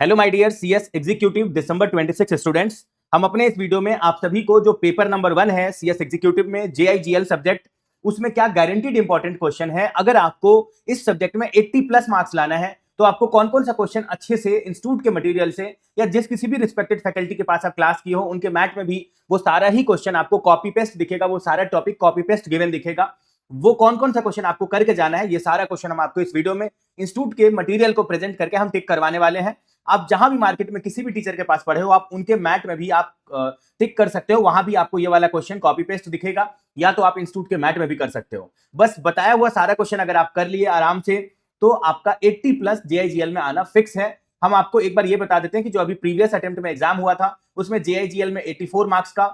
Hello my dear CS executive December 26 students. हम अपने इस वीडियो में आप सभी को जो पेपर नंबर 1 है सीएस एग्जीक्यूटिव में जेआईजीएल सब्जेक्ट, उसमें क्या गारंटीड इंपॉर्टेंट क्वेश्चन है। अगर आपको इस सब्जेक्ट में 80 प्लस मार्क्स लाना है तो आपको कौन कौन सा क्वेश्चन अच्छे से इंस्टीट्यूट के मटेरियल से या जिस किसी भी रिस्पेक्टेड फैकल्टी के पास आप क्लास की हो उनके मैट में भी वो सारा ही क्वेश्चन आपको कॉपी पेस्ट दिखेगा, वो सारा टॉपिक कॉपी पेस्ट गिवन दिखेगा। वो कौन कौन सा क्वेश्चन आपको करके जाना है, ये सारा क्वेश्चन हम आपको इस वीडियो में इंस्टीट्यूट के मटेरियल को प्रेजेंट करके हम टिक करवाने वाले हैं। आप जहां भी मार्केट में किसी भी टीचर के पास पढ़े हो, आप उनके मैट में भी आप टिक कर सकते हो, वहां भी आपको ये वाला क्वेश्चन कॉपी पेस्ट दिखेगा, या तो आप इंस्टीट्यूट के मैट में भी कर सकते हो। बस बताया हुआ सारा क्वेश्चन अगर आप कर लिए आराम से तो आपका 80 प्लस जेआईजीएल में आना फिक्स है। हम आपको एक बार ये बता देते हैं कि जो अभी प्रीवियस अटेम्प्ट में एग्जाम हुआ था उसमें जेआईजीएल में 84 मार्क्स का,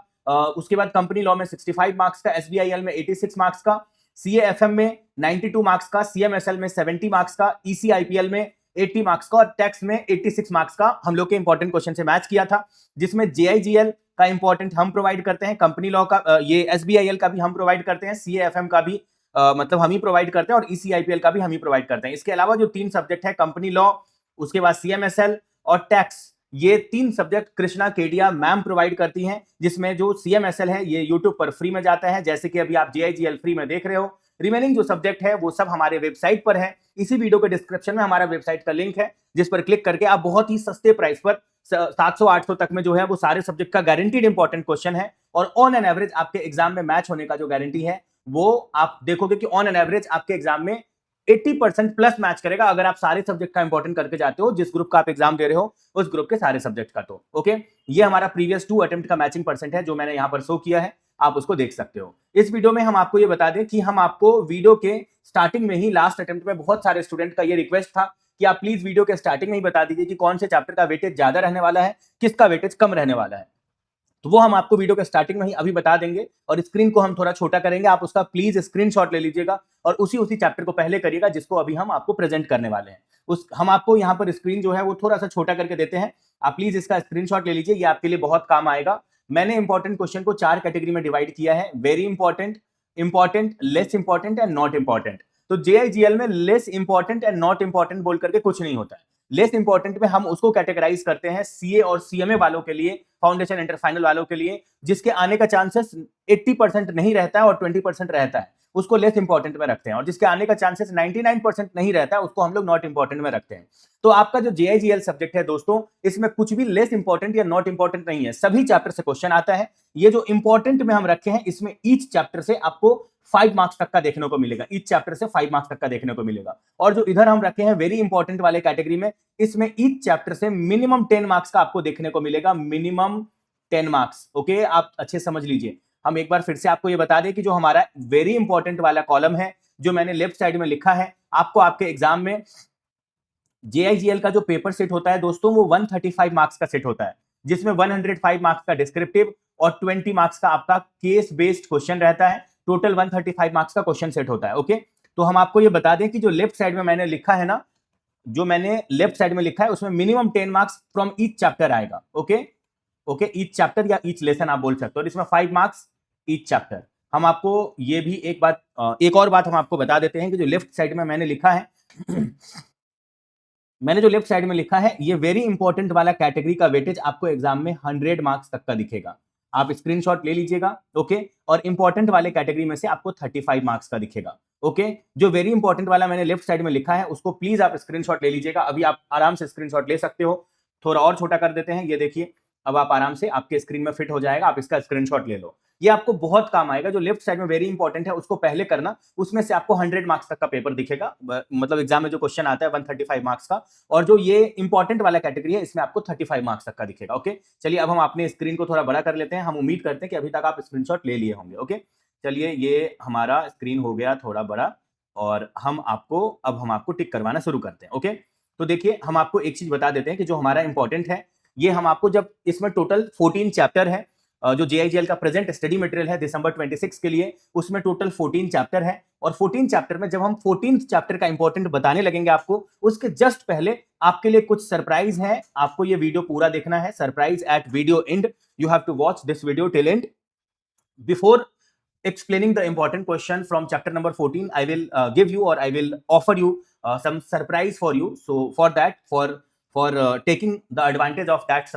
उसके बाद कंपनी लॉ में 65 मार्क्स का, एसबीआईएल में 86 मार्क्स का, सीएएफएम में 92 मार्क्स का, सीएमएसएल में 70 मार्क्स का, ईसीआईपीएल में 80 मार्क्स का और टैक्स में 86 मार्क्स का हम लोग के इंपॉर्टेंट क्वेश्चन से मैच किया था, जिसमें जेआईजीएल का इंपॉर्टेंट हम प्रोवाइड करते हैं, कंपनी लॉ का ये एसबीआईएल का भी हम प्रोवाइड करते हैं, सीएएफएम का भी मतलब हम ही प्रोवाइड करते हैं और ईसीआईपीएल का भी हम ही प्रोवाइड करते हैं। इसके अलावा जो 3 सब्जेक्ट है कंपनी लॉ, उसके बाद सीएमएसएल और टैक्स, ये 3 subject Krishna Kedia ma'am provide करती हैं, जिसमें जो सीएमएसएल है ये यूट्यूब पर फ्री में जाता है, जैसे कि अभी आप जेआईजीएल फ्री में देख रहे हो। रिमेनिंग जो सब्जेक्ट है वो सब हमारे वेबसाइट पर है। इसी वीडियो के डिस्क्रिप्शन में हमारा वेबसाइट का लिंक है, जिस पर क्लिक करके आप बहुत ही सस्ते प्राइस पर 700-800 तक में जो है वो सारे सब्जेक्ट का गारंटीड इंपॉर्टेंट क्वेश्चन है और ऑन एन एवरेज आपके एग्जाम में मैच होने का जो गारंटी है वो आप देखोगे कि ऑन एन एवरेज आपके एग्जाम में 80% प्लस मैच करेगा अगर आप सारे सब्जेक्ट का इंपॉर्टेंट करके जाते हो, जिस ग्रुप का आप एग्जाम दे रहे हो उस ग्रुप के सारे सब्जेक्ट का। तो ओके, ये हमारा प्रीवियस 2 अटेम्प्ट का मैचिंग परसेंट है जो मैंने यहां पर शो किया है, आप उसको देख सकते हो। इस वीडियो में हम आपको ये बता दें कि हम आपको वीडियो के स्टार्टिंग में ही लास्ट अटेम्प्ट में बहुत सारे स्टूडेंट का ये रिक्वेस्ट था कि आप प्लीज वीडियो के स्टार्टिंग में ही बता दीजिए कि कौन से चैप्टर का वेटेज ज्यादा रहने वाला है, किसका वेटेज कम रहने वाला है। तो वो हम आपको वीडियो के स्टार्टिंग में ही अभी बता देंगे और स्क्रीन को हम थोड़ा छोटा करेंगे, आप उसका प्लीज स्क्रीनशॉट ले लीजिएगा और उसी चैप्टर को पहले करिएगा जिसको अभी हम आपको प्रेजेंट करने वाले हैं। हम आपको यहाँ पर स्क्रीन जो है वो थोड़ा सा छोटा करके देते हैं, आप प्लीज इसका स्क्रीनशॉट ले लीजिए, ये आपके लिए बहुत काम आएगा। मैंने इंपॉर्टेंट क्वेश्चन को 4 कैटेगरी में डिवाइड किया है, very important, important, less important and not important. तो जेआईजीएल में less important and not important बोल करके कुछ नहीं होता है। लेस इंपॉर्टेंट में हम उसको कैटेगराइज करते हैं सीए और सीएमए वालों के लिए, फाउंडेशन इंटर फाइनल वालों के लिए, जिसके आने का चांसेस 80% नहीं रहता है और 20% रहता है, उसको लेस इंपॉर्टेंट में रखते हैं, और जिसके आने का चांसेस 99% नहीं रहता है उसको हम लोग नॉट इंपॉर्टेंट में रखते हैं। तो आपका जो जेआईजीएल सब्जेक्ट है दोस्तों, इसमें कुछ भी लेस इंपॉर्टेंट या नॉट इंपॉर्टेंट नहीं है, सभी चैप्टर से क्वेश्चन आता है। ये जो इंपॉर्टेंट में हम रखे हैं इसमें ईच चैप्टर से आपको 5 मार्क्स तक का देखने को मिलेगा, ईच चैप्टर से 5 मार्क्स तक का देखने को मिलेगा। और जो इधर हम रखे हैं वेरी इंपॉर्टेंट वाले कैटेगरी में, इसमें ईच चैप्टर से मिनिमम 10 मार्क्स का आपको देखने को मिलेगा, मिनिमम 10 मार्क्स। ओके, आप अच्छे समझ लीजिए। हम एक बार फिर से आपको ये बता दें कि जो हमारा वेरी इंपॉर्टेंट वाला कॉलम है जो मैंने लेफ्ट साइड में लिखा है, आपको आपके एग्जाम में जेआईजीएल का जो पेपर सेट होता है दोस्तों वो 135 मार्क्स का सेट होता है, जिसमें 105 मार्क्स का डिस्क्रिप्टिव और 20 मार्क्स का आपका केस बेस्ड क्वेश्चन रहता है। टोटल 135 मार्क्स का क्वेश्चन सेट होता है। ओके, तो हम आपको ये बता दें कि जो लेफ्ट साइड में मैंने लिखा है ना, जो मैंने लेफ्ट साइड में लिखा है उसमें minimum 10 marks from each chapter आएगा। ओके ओके, ईच चैप्टर या ईच लेसन आप बोल सकते हो, और इसमें 5 मार्क्स ईच चैप्टर। हम आपको ये भी एक और बात हम आपको बता देते हैं कि जो लेफ्ट साइड में मैंने लिखा है मैंने जो लेफ्ट साइड में लिखा है ये वेरी इंपॉर्टेंट वाला कैटेगरी का वेटेज आपको एग्जाम में 100 मार्क्स तक का दिखेगा, आप स्क्रीनशॉट ले लीजिएगा। ओके, और इंपॉर्टेंट वाले कैटेगरी में से आपको 35 मार्क्स का दिखेगा। ओके, जो वेरी इंपॉर्टेंट वाला मैंने लेफ्ट साइड में लिखा है उसको प्लीज आप स्क्रीनशॉट ले लीजिएगा, अभी आप आराम से स्क्रीनशॉट ले सकते हो। थोड़ा और छोटा कर देते हैं, ये देखिए अब आप आराम से आपके स्क्रीन में फिट हो जाएगा, आप इसका स्क्रीनशॉट ले लो, ये आपको बहुत काम आएगा। जो लेफ्ट साइड में वेरी इंपॉर्टेंट है उसको पहले करना, उसमें से आपको 100 मार्क्स तक का पेपर दिखेगा, मतलब एग्जाम में जो क्वेश्चन आता है 135 मार्क्स का, और जो ये इंपॉर्टेंट वाला कैटेगरी है इसमें आपको 35 मार्क्स तक का दिखेगा। ओके, चलिए अब हम अपने स्क्रीन को थोड़ा बड़ा कर लेते हैं, हम उम्मीद करते हैं कि अभी तक आप स्क्रीनशॉट ले लिए होंगे। ओके, चलिए ये हमारा स्क्रीन हो गया थोड़ा बड़ा और हम आपको टिक करवाना शुरू करते हैं। ओके, तो देखिए हम आपको एक चीज बता देते हैं कि जो हमारा इंपॉर्टेंट है ये हम आपको, जब इसमें टोटल 14 चैप्टर है, जो जेआईजीएल का प्रेजेंट स्टडी मटेरियल है दिसंबर 26 के लिए, उसमें टोटल 14 चैप्टर है, और 14 चैप्टर में जब हम 14 चैप्टर का इंपॉर्टेंट बताने लगेंगे आपको, उसके जस्ट पहले आपके लिए कुछ सरप्राइज है, आपको ये वीडियो पूरा देखना है, surprise at video end, you have to watch this video till end. Before explaining the important question from chapter number 14, I will give you or I will offer you some surprise for you. So for for taking the advantage of that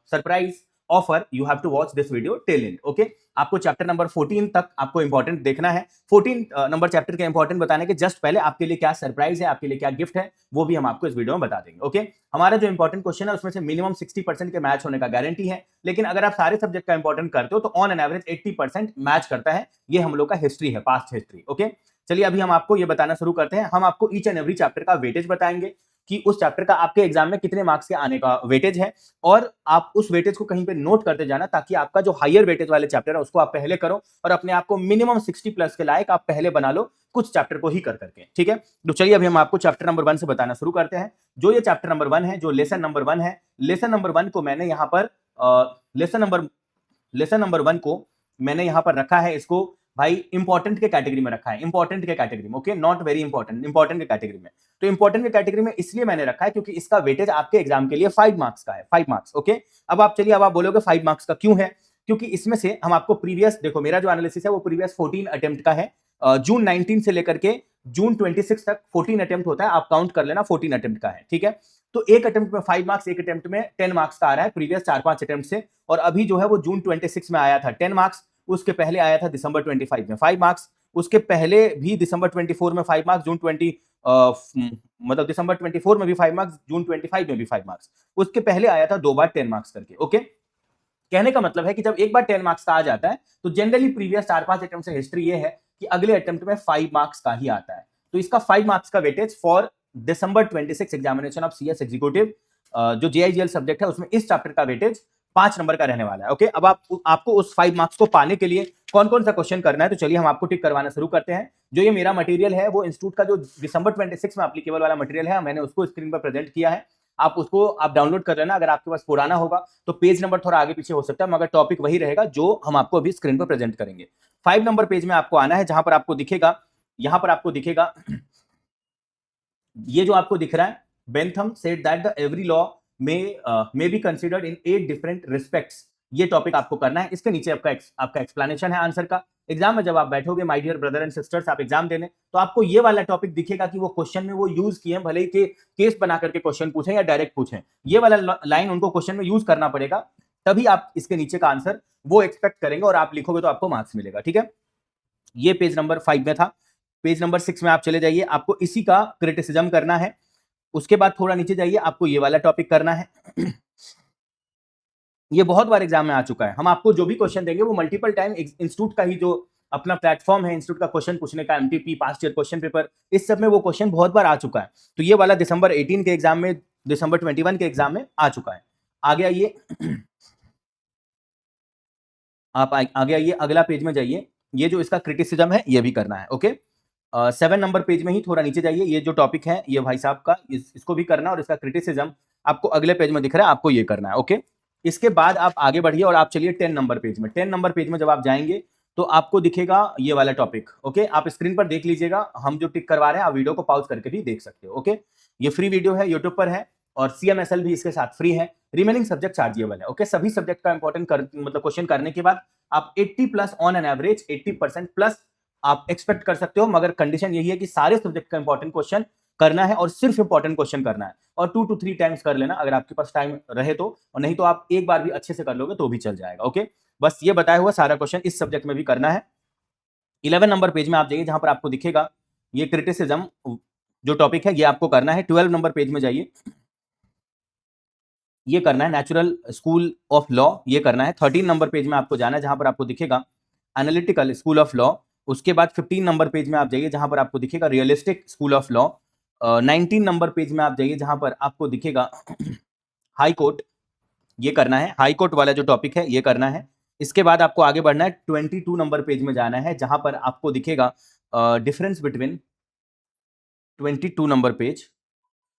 surprise offer, you have to watch this video till end. Okay, आपको chapter number 14 तक आपको important देखना है. 14 number chapter के important बताने के just पहले आपके लिए क्या सरप्राइज है, आपके लिए क्या गिफ्ट है, वो भी हम आपको इस वीडियो में बता देंगे. ओके, हमारा जो इंपॉर्टेंट क्वेश्चन है उसमें से मिनिमम 60% के मैच होने का गारंटी है, लेकिन अगर आप सारे सब्जेक्ट का इंपॉर्टेंट करते हो तो ऑन एन एवरेज 80% मैच करता है. ये हम लोग का हिस्ट्री है, पास्ट हिस्ट्री. ओके, चलिए अभी हम आपको ये बताना शुरू करते हैं. हम आपको ईच एंड एवरी चैप्टर का वेटेज बताएंगे कि उस चैप्टर का आपके एग्जाम में कितने मार्क्स के आने का वेटेज है, और आप उस वेटेज को कहीं पे नोट करते जाना ताकि आपका जो हायर वेटेज वाले चैप्टर है उसको आप पहले करो और अपने आप को मिनिमम 60 प्लस के लायक आप पहले बना लो कुछ चैप्टर को ही कर करके. ठीक है, तो चलिए अभी हम आपको चैप्टर नंबर 1 से बताना शुरू करते हैं. जो ये चैप्टर नंबर 1 है, जो लेसन नंबर 1 है, लेसन नंबर 1 को मैंने यहाँ पर लेसन नंबर 1 को मैंने यहाँ पर रखा है, इसको भाई इंपॉर्टेंट के कैटेगरी में रखा है. इंपॉर्टेंट के कैटेगरी में, okay, not very important, important के कैटेगरी में. तो इंपॉर्टेंट के कैटेगरी में इसलिए मैंने रखा है क्योंकि इसका वेटेज आपके एग्जाम के लिए 5 मार्क्स का है. 5 मार्क्स. ओके, अब आप चलिए, अब आप बोलोगे 5 मार्क्स का क्यों है? क्योंकि इसमें से हम आपको प्रीवियस, देखो मेरा जो एनालिसिस है वो प्रीवियस 14 अटेम्प्ट का है. जून 19 से लेकर के जून 26 तक 14 अटेम्प्ट होता है. आप काउंट कर लेना, 14 अटेम्प्ट का है. ठीक है, तो एक अटेम्प्ट में 5 मार्क्स, एक अटेम्प्ट में 10 मार्क्स का आ रहा है प्रीवियस 4-5 अटेम्प्ट से. और अभी जो है वो जून 26 में आया था 10 मार्क्स, उसके पहले आया था दिसंबर 25 में 5 मार्क्स, उसके पहले भी दिसंबर 24 में 5 मार्क्स, जून 20 मतलब दिसंबर 24 में भी 5 मार्क्स, जून 25 में भी 5 मार्क्स, उसके पहले आया था 2 बार 10 मार्क्स करके. ओके, कहने का मतलब है कि जब एक बार 10 मार्क्स का आ जाता है तो जनरली प्रीवियस 4-5 अटेम्प्ट से हिस्ट्री ये है कि अगले अटेम्प्ट में 5 मार्क्स का ही आता है. तो इसका 5 मार्क्स का weightage for December 26 examination of CS executive जो जेआईजीएल सब्जेक्ट है उसमें इस चैप्टर का वेटेज 5 नंबर का रहने वाला है. ओके, अब आपको उस 5 मार्क्स को पाने के लिए कौन कौन सा क्वेश्चन करना है, तो चलिए हम आपको टिक करवाना शुरू करते हैं. जो ये मेरा मटेरियल है वो इंस्टीट्यूट का जो दिसंबर 26 में एप्लीकेबल वाला मटेरियल है, मैंने उसको स्क्रीन पर प्रेजेंट किया है. आप उसको डाउनलोड कर लेना. अगर आपके पास पुराना होगा तो पेज नंबर थोड़ा आगे पीछे हो सकता है, मगर टॉपिक वही रहेगा जो हम आपको अभी स्क्रीन पर प्रेजेंट करेंगे. 5 नंबर पेज में आपको आना है, जहां पर आपको दिखेगा, यहां पर आपको दिखेगा ये जो आपको दिख रहा है, Bentham said that the every law may be considered in 8 different respects. ये टॉपिक आपको करना है. इसके नीचे आपका एक्सप्लेनेशन है आंसर का. एग्जाम में जब आप बैठोगे my dear brother and sisters, आप एग्जाम देने, तो आपको ये वाला टॉपिक दिखेगा कि वो क्वेश्चन में वो यूज किए हैं, भले ही के केस बना करके क्वेश्चन पूछें या डायरेक्ट पूछें, ये वाला लाइन उनको क्वेश्चन में यूज करना पड़ेगा, तभी आप इसके नीचे का आंसर वो एक्सपेक्ट करेंगे और आप लिखोगे तो आपको मार्क्स मिलेगा. ठीक है, ये पेज नंबर 5 में था. पेज नंबर 6 में आप चले जाइए, आपको इसी का क्रिटिसिज्म करना है. उसके बाद थोड़ा नीचे जाइए, आपको ये वाला टॉपिक करना है. ये बहुत बार एग्जाम में आ चुका है. हम आपको जो भी क्वेश्चन देंगे वो मल्टीपल टाइम इंस्टीट्यूट का ही जो अपना प्लेटफॉर्म है इंस्टीट्यूट का क्वेश्चन पूछने का, MTP, past year question paper, इस सब में वो क्वेश्चन बहुत बार आ चुका है. तो ये वाला दिसंबर 18 के एग्जाम में, दिसंबर 21 के एग्जाम में आ चुका है. आगे आइए, आप आगे आइए, अगला पेज में जाइए. ये जो इसका क्रिटिसिज्म है ये भी करना है. ओके, 7 नंबर पेज में ही थोड़ा नीचे जाइए. ये जो टॉपिक है ये भाई साहब का, इसको भी करना, और इसका क्रिटिसिज्म आपको अगले पेज में दिख रहा है, आपको ये करना है. ओके, इसके बाद आप आगे बढ़िए और आप चलिए 10 नंबर पेज में. 10 नंबर पेज में जब आप जाएंगे तो आपको दिखेगा ये वाला टॉपिक. ओके, आप स्क्रीन पर देख लीजिएगा, हम जो टिक करवा रहे हैं आप वीडियो को पॉज करके भी देख सकते हो. ओके, ये फ्री वीडियो है, यूट्यूब पर है, और CMSL भी इसके साथ फ्री है. रिमेनिंग सब्जेक्ट चार्जेबल है. ओके, सभी सब्जेक्ट का इंपॉर्टेंट मतलब क्वेश्चन करने के बाद आप 80 plus on an average 80% plus आप एक्सपेक्ट कर सकते हो, मगर कंडीशन यही है कि सारे सब्जेक्ट का इंपॉर्टेंट क्वेश्चन करना है और सिर्फ इंपॉर्टेंट क्वेश्चन करना है, और 2 to 3 टाइम्स कर लेना अगर आपके पास टाइम रहे तो, और नहीं तो आप एक बार भी अच्छे से कर लोगे तो भी चल जाएगा. ओके, बस ये बताया हुआ सारा क्वेश्चन इस सब्जेक्ट में भी करना है. 11 नंबर पेज में आप जाइए, जहां पर आपको दिखेगा ये क्रिटिसिज्म जो टॉपिक है ये आपको करना है. 12 नंबर पेज में जाइए, ये करना है नेचुरल स्कूल ऑफ लॉ, ये करना है. 13 नंबर पेज में आपको जाना है, जहां पर आपको दिखेगा एनालिटिकल स्कूल ऑफ लॉ. उसके बाद 15 नंबर पेज में आप जाइए, जहां पर आपको दिखेगा realistic school of law. 19 number page में आप जाइए, जहां पर आपको दिखेगा हाई कोर्ट, ये करना है. हाई कोर्ट वाला जो टॉपिक है ये करना है. इसके बाद आपको आगे बढ़ना है. 22 नंबर पेज में जाना है, जहां पर आपको दिखेगा डिफरेंस बिटवीन. 22 नंबर पेज,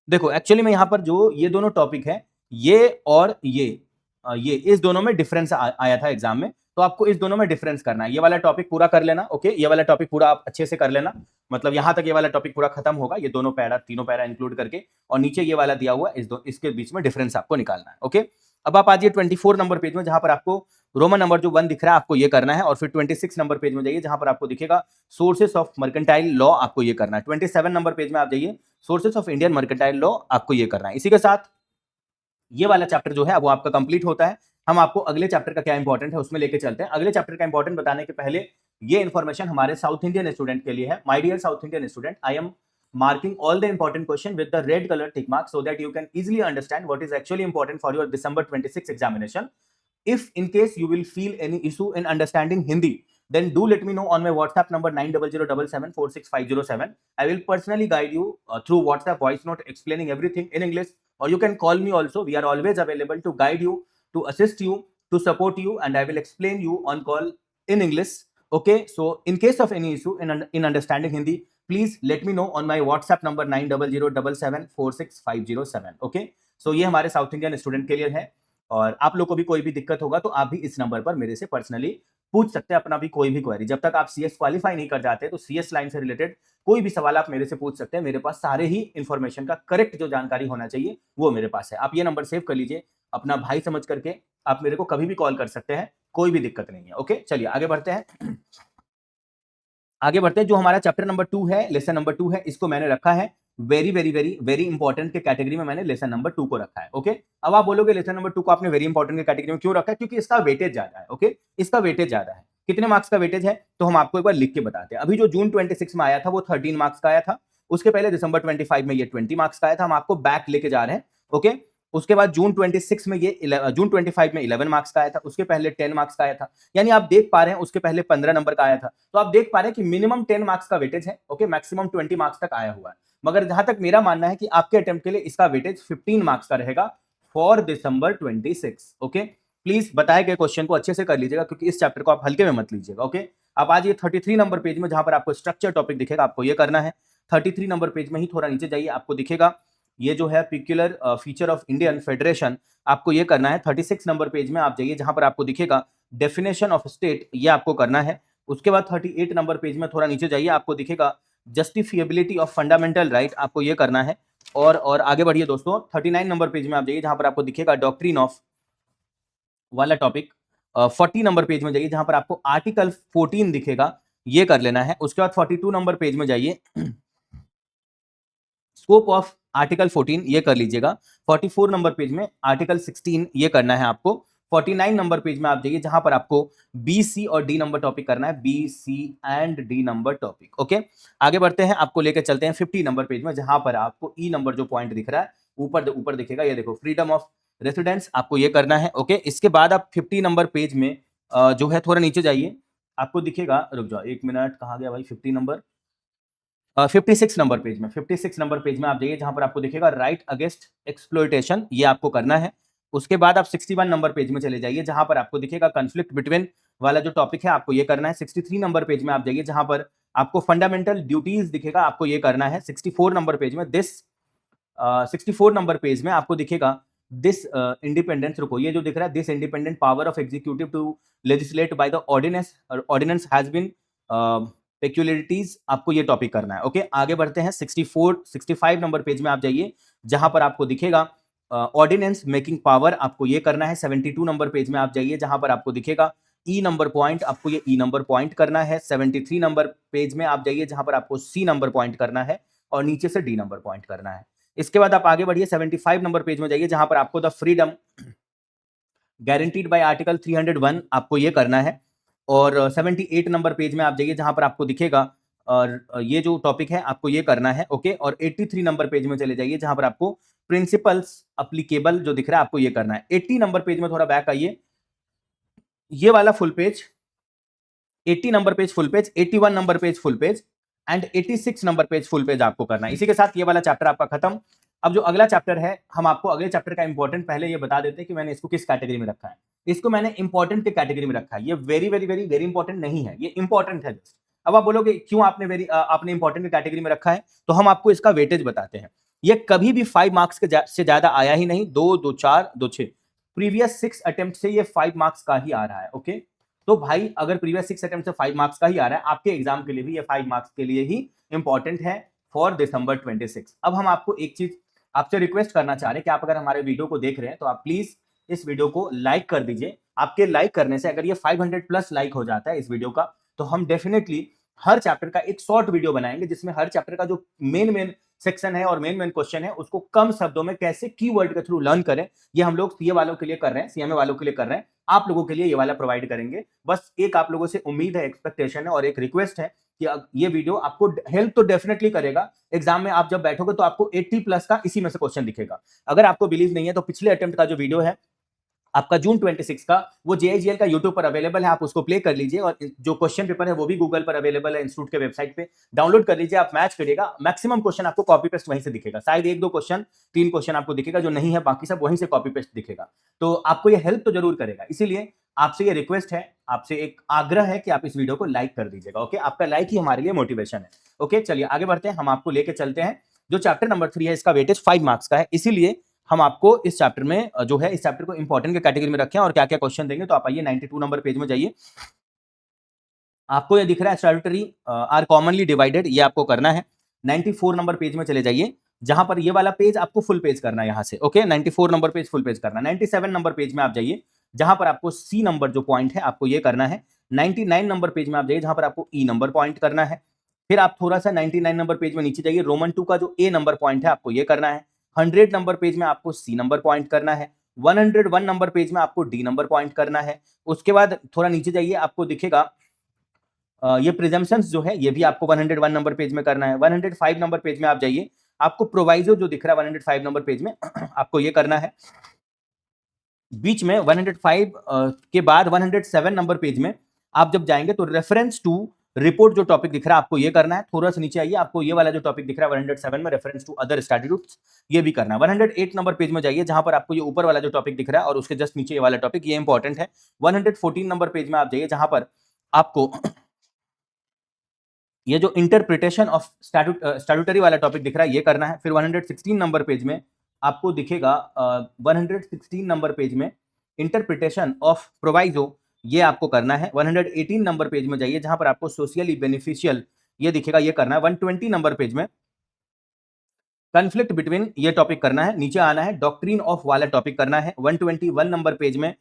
देखो एक्चुअली में यहाँ पर जो ये दोनों टॉपिक है, ये और ये इस दोनों में डिफरेंस आया था एग्जाम में, तो आपको इस दोनों में डिफरेंस करना है. ये वाला टॉपिक पूरा कर लेना. ओके, ये वाला टॉपिक पूरा आप अच्छे से कर लेना, मतलब यहां तक ये वाला टॉपिक पूरा खत्म होगा, ये दोनों पैरा, तीनों पैरा इंक्लूड करके, और नीचे ये वाला दिया हुआ इसके बीच में डिफरेंस आपको निकालना है. ओके, अब आप आ जाइए 24 नंबर पेज में, जहां पर आपको रोमन नंबर जो 1 दिख रहा है आपको ये करना है, और फिर 26 नंबर पेज में जाइए, जहां पर आपको दिखेगा सोर्सेस ऑफ मर्केंटाइल लॉ, आपको ये करना है. 27 नंबर पेज में आप जाइए, sources of Indian mercantile law, आपको ये करना है. इसी के साथ ये वाला चैप्टर जो है वो आपका कंप्लीट होता है। हम आपको अगले चैप्टर का क्या इंपॉर्टेंट है उसमें लेके चलते हैं। अगले चैप्टर का इंपॉर्टेंट बताने के पहले ये इन्फॉर्मेशन हमारे साउथ इंडियन स्टूडेंट के लिए है। My dear South Indian student, I am marking all the important question with the red color tick mark so that you can easily understand what is actually important for your December 26 examination. If in case you will feel any issue in understanding Hindi, then do let me know on my WhatsApp number 9007746507. I will personally guide you through WhatsApp voice note explaining everything in English, or you can call me also. We are always available to guide you, to assist you, to support you, and I will explain you on call in English. Okay, so in case of any issue in understanding Hindi, please let me know on my WhatsApp number 9007746507. Okay, so ये हमारे south Indian student के लिए है, और आप लोग को भी कोई भी दिक्कत होगा तो आप भी इस नंबर पर मेरे से पर्सनली पूछ सकते हैं अपना भी कोई भी क्वेरी। जब तक आप सीएस क्वालिफाई नहीं कर जाते तो सीएस लाइन से रिलेटेड कोई भी सवाल आप मेरे से पूछ सकते हैं। मेरे पास सारे ही इंफॉर्मेशन का करेक्ट जो जानकारी होना चाहिए वो मेरे पास है। आप ये नंबर सेव कर लीजिए, अपना भाई समझ करके आप मेरे को कभी भी कॉल कर सकते हैं, कोई भी दिक्कत नहीं है। ओके, चलिए आगे बढ़ते हैं। आगे बढ़ते हैं। जो हमारा चैप्टर नंबर 2 है, लेसन नंबर 2 है, इसको मैंने रखा है very very very very important के कैटेगरी में। मैंने लेसन नंबर 2 को रखा है। ओके, अब आप बोलोगे लेसन नंबर 2 को आपने वेरी इंपॉर्टेंट के कैटेगरी में क्यों रखा है? क्योंकि इसका वेटेज ज्यादा है। ओके, इसका वेटेज ज्यादा है। कितने मार्क्स का वेटेज है तो हम आपको एक बार लिख के बताते हैं। अभी जो जून 26 में आया था वो 13 मार्क्स का आया था। उसके पहले दिसंबर 25 में ये 20 मार्क्स का आया था। हम आपको बैक लेके जा रहे हैं। ओके, उसके बाद जून 26 में ये जून 25 में 11 मार्क्स का आया था। उसके पहले 10 मार्क्स का आया था। यानी आप देख पा रहे हैं उसके पहले 15 नंबर का आया था। तो आप देख पा रहे हैं कि मिनिमम 10 मार्क्स का वेटेज है। ओके, मैक्सिमम 20 मार्क्स तक आया हुआ है। मगर जहां तक मेरा मानना है कि आपके अटेम्प्ट के लिए इसका वेटेज 15 मार्क्स का रहेगा फॉर दिसंबर 26। ओके, प्लीज बताए गए क्वेश्चन को अच्छे से कर लीजिएगा क्योंकि इस चैप्टर को आप हल्के में मत लीजिएगा। ओके, आप आज ये 33 नंबर पेज में जहां पर आपको स्ट्रक्चर टॉपिक दिखेगा आपको ये करना है। 33 नंबर पेज में ही थोड़ा नीचे जाइए, आपको दिखेगा ये जो है peculiar feature of Indian federation, आपको ये करना है। 36 नंबर पेज में आप जाइए जहां पर आपको दिखेगा डेफिनेशन ऑफ स्टेट, ये आपको करना है। उसके बाद 38 नंबर पेज में थोड़ा नीचे जाइए, आपको दिखेगा जस्टिफिएबिलिटी ऑफ फंडामेंटल राइट, आपको ये करना है। और आगे बढ़िए दोस्तों, 39 नंबर पेज में आप जाइए जहां पर आपको दिखेगा डॉक्ट्रिन ऑफ वाला टॉपिक। 40 नंबर पेज में जाइए जहां पर आपको आर्टिकल 14 दिखेगा, ये कर लेना है। उसके बाद 42 नंबर पेज में जाइए, स्कोप ऑफ आर्टिकल 14 ये कर लीजिएगा। 44 नंबर पेज में आर्टिकल 16 ये करना है आपको। 49 नंबर पेज में आप जाइए जहां पर आपको बी, सी और डी नंबर टॉपिक करना है, B, C and D number topic. Okay, आगे बढ़ते हैं, आपको लेकर चलते हैं 50 नंबर पेज में जहां पर आपको ई नंबर जो पॉइंट दिख रहा है ऊपर ऊपर दिखेगा, ये देखो फ्रीडम ऑफ रेसिडेंस, आपको ये करना है। ओके, इसके बाद आप 50 नंबर पेज में जो है थोड़ा नीचे जाइए, आपको दिखेगा, रुक जाओ एक मिनट, कहाँ गया भाई 50 नंबर, 56 नंबर पेज में। 56 नंबर पेज में आप जाइए जहां पर आपको दिखेगा राइट अगेंस्ट एक्सप्लॉयटेशन, ये आपको करना है। उसके बाद आप 61 नंबर पेज में चले जाइए जहां पर आपको दिखेगा कॉन्फ्लिक्ट बिटवीन वाला जो टॉपिक है, आपको ये करना है। 63 नंबर पेज में आप जाइए जहां पर आपको फंडामेंटल ड्यूटीज दिखेगा, आपको ये करना है। 64 नंबर पेज में 64 नंबर पेज में आपको दिखेगा दिस इंडिपेंडेंस, रुको ये जो दिख रहा है this independent power of executive to legislate by the ordinance has been peculiarities, आपको ये टॉपिक करना है। ओके, आगे बढ़ते हैं। 65 नंबर पेज में आप जाइए जहां पर आपको दिखेगा ऑर्डिनेंस मेकिंग पावर, आपको ये करना है। 72 नंबर पेज में आप जाइए जहां पर आपको दिखेगा ई नंबर पॉइंट, आपको ये ई नंबर पॉइंट करना है। 73 नंबर पेज में आप जाइए जहां पर आपको सी नंबर पॉइंट करना है और नीचे से डी नंबर पॉइंट करना है। इसके बाद आप आगे बढ़िए 75 नंबर पेज में जाइए जहां पर आपको the freedom guaranteed bye article 301, आपको ये करना है। और 78 नंबर पेज में आप जाइए जहां पर आपको दिखेगा और ये जो टॉपिक है आपको ये करना है। ओके, और 83 नंबर पेज में चले जाइए जहां पर आपको प्रिंसिपल्स अप्लीकेबल जो दिख रहा है आपको ये करना है। 80 नंबर पेज में थोड़ा बैक आइए, ये वाला full page, 80 number page full page, 81 number page full page and 86 number page full page आपको करना है। इसी के साथ ये वाला चैप्टर आपका खत्म। अब जो अगला चैप्टर है, हम आपको अगले चैप्टर का इंपॉर्टेंट पहले ये बता देते हैं कि मैंने इसको किस कैटेगरी में रखा है। इसको मैंने इंपॉर्टेंट के कैटेगरी में रखा है। ये very very very very important नहीं है, ये इंपॉर्टेंट है जस्ट। अब आप बोलोगे क्यों आपने इंपॉर्टेंट के कैटेगरी में रखा है, तो हम आपको इसका वेटेज बताते हैं। ये कभी भी 5 मार्क्स से ज्यादा आया ही नहीं, 2, 2, 4, 2, 6। प्रीवियस 6 अटेम्प्ट से ये 5 मार्क्स का ही आ रहा है। ओके, तो भाई अगर प्रीवियस 6 अटेम्प्ट से 5 मार्क्स का ही आ रहा है, आपके एग्जाम के लिए भी ये 5 मार्क्स के लिए ही इंपॉर्टेंट है फॉर दिसंबर 26। अब हम आपको एक चीज आपसे रिक्वेस्ट करना चाह रहे हैं कि आप अगर हमारे वीडियो को देख रहे हैं तो आप प्लीज इस वीडियो को लाइक कर दीजिए। आपके लाइक करने से अगर ये 500 प्लस लाइक हो जाता है इस वीडियो का, तो हम डेफिनेटली हर चैप्टर का एक शॉर्ट वीडियो बनाएंगे जिसमें हर चैप्टर का जो मेन सेक्शन है और मेन क्वेश्चन है उसको कम शब्दों में कैसे कीवर्ड के थ्रू लर्न करें, ये हम लोग सीए वालों के लिए कर रहे हैं, सीएमए वालों के लिए कर रहे हैं, आप लोगों के लिए ये वाला प्रोवाइड करेंगे। बस एक आप लोगों से उम्मीद है, एक्सपेक्टेशन है और एक रिक्वेस्ट है कि ये वीडियो आपको हेल्प तो डेफिनेटली करेगा। एग्जाम में आप जब बैठोगे तो आपको 80 प्लस का इसी में से क्वेश्चन दिखेगा। अगर आपको बिलीव नहीं है तो पिछले अटेम्प्ट का जो वीडियो है आपका जून 26 का, वो जेआईजीएल का यूट्यूब पर अवेलेबल है, आप उसको प्ले कर लीजिए और जो क्वेश्चन पेपर है वो भी गूगल पर अवेलेबल है, इंस्टीट्यूट के वेबसाइट पे डाउनलोड कर लीजिए, आप मैच करिएगा, मैक्सिमम क्वेश्चन आपको कॉपी पेस्ट वहीं से दिखेगा, शायद एक दो क्वेश्चन, 3 क्वेश्चन आपको दिखेगा, जो नहीं है बाकी सब वहीं से कॉपी पेस्ट दिखेगा। तो आपको ये हेल्प तो जरूर करेगा, इसीलिए आपसे ये रिक्वेस्ट है, आपसे एक आग्रह है कि आप इस वीडियो को लाइक कर दीजिएगा। ओके, आपका लाइक ही हमारे लिए मोटिवेशन है। ओके, चलिए आगे बढ़ते हैं, हम आपको लेके चलते हैं। जो चैप्टर नंबर 3 है इसका वेटेज 5 मार्क्स का है, इसीलिए हम आपको इस चैप्टर में जो है इस चैप्टर को इंपॉर्टेंट के कैटेगरी में रखें और क्या क्या क्वेश्चन देंगे। तो आप आइए 92 नंबर पेज में जाइए, आपको ये दिख रहा है स्टैट्यूटरी आर कॉमनली डिवाइडेड, ये आपको करना है। 94 नंबर पेज में चले जाइए, जहां पर ये वाला पेज आपको फुल पेज करना है यहां से। Okay, 94 number page full page करना। 97 नंबर पेज में आप जाइए, जहां पर आपको सी नंबर जो पॉइंट है आपको ये करना है। 99 नंबर पेज में आप जाइए, जहां पर आपको ई नंबर पॉइंट करना है। फिर आप थोड़ा सा 99 नंबर पेज में नीचे जाइए, रोमन 2 का जो ए नंबर पॉइंट है आपको ये करना है। 100 नंबर पेज में आपको सी नंबर पॉइंट करना है। 101 नंबर पेज में आपको डी नंबर पॉइंट करना है। उसके बाद थोड़ा नीचे जाइए, आपको दिखेगा ये प्रिजम्पशंस जो है ये भी आपको 101 नंबर पेज में करना है। 105 नंबर पेज में आप जाइए, आपको प्रोवाइजो जो दिख रहा है 105 नंबर पेज में आपको ये करना है। बीच में 105 के बाद 107 नंबर पेज में आप जब जाएंगे तो रेफरेंस टू रिपोर्ट जो टॉपिक दिख रहा है आपको ये करना है। थोड़ा सा नीचे आइए, आपको ये वाला जो टॉपिक दिख रहा है 107 में रेफरेंस टू अदर स्टैट्यूट्स, ये भी करना है। 108 नंबर पेज में जाइए, जहां पर आपको ये ऊपर वाला जो टॉपिक दिख रहा है और उसके जस्ट नीचे ये वाला टॉपिक, ये इंपॉर्टेंट है। 114 नंबर पेज में आप जाइए, जहां पर आपको ये जो इंटरप्रिटेशन ऑफ स्टैट्यूटरी वाला टॉपिक दिख रहा है ये करना है। फिर 116 नंबर पेज में आपको दिखेगा 116 नंबर पेज में इंटरप्रिटेशन ऑफ प्रोवाइजो, ये आपको करना है। 118 नंबर पेज में जाइए, जहां पर आपको सोशली बेनिफिशियल ये दिखेगा, ये करना है। 120 नंबर पेज में कन्फ्लिक्ट बिटवीन ये टॉपिक करना है। नीचे आना है, डॉक्ट्रिन ऑफ वाला टॉपिक करना है। 121 नंबर पेज में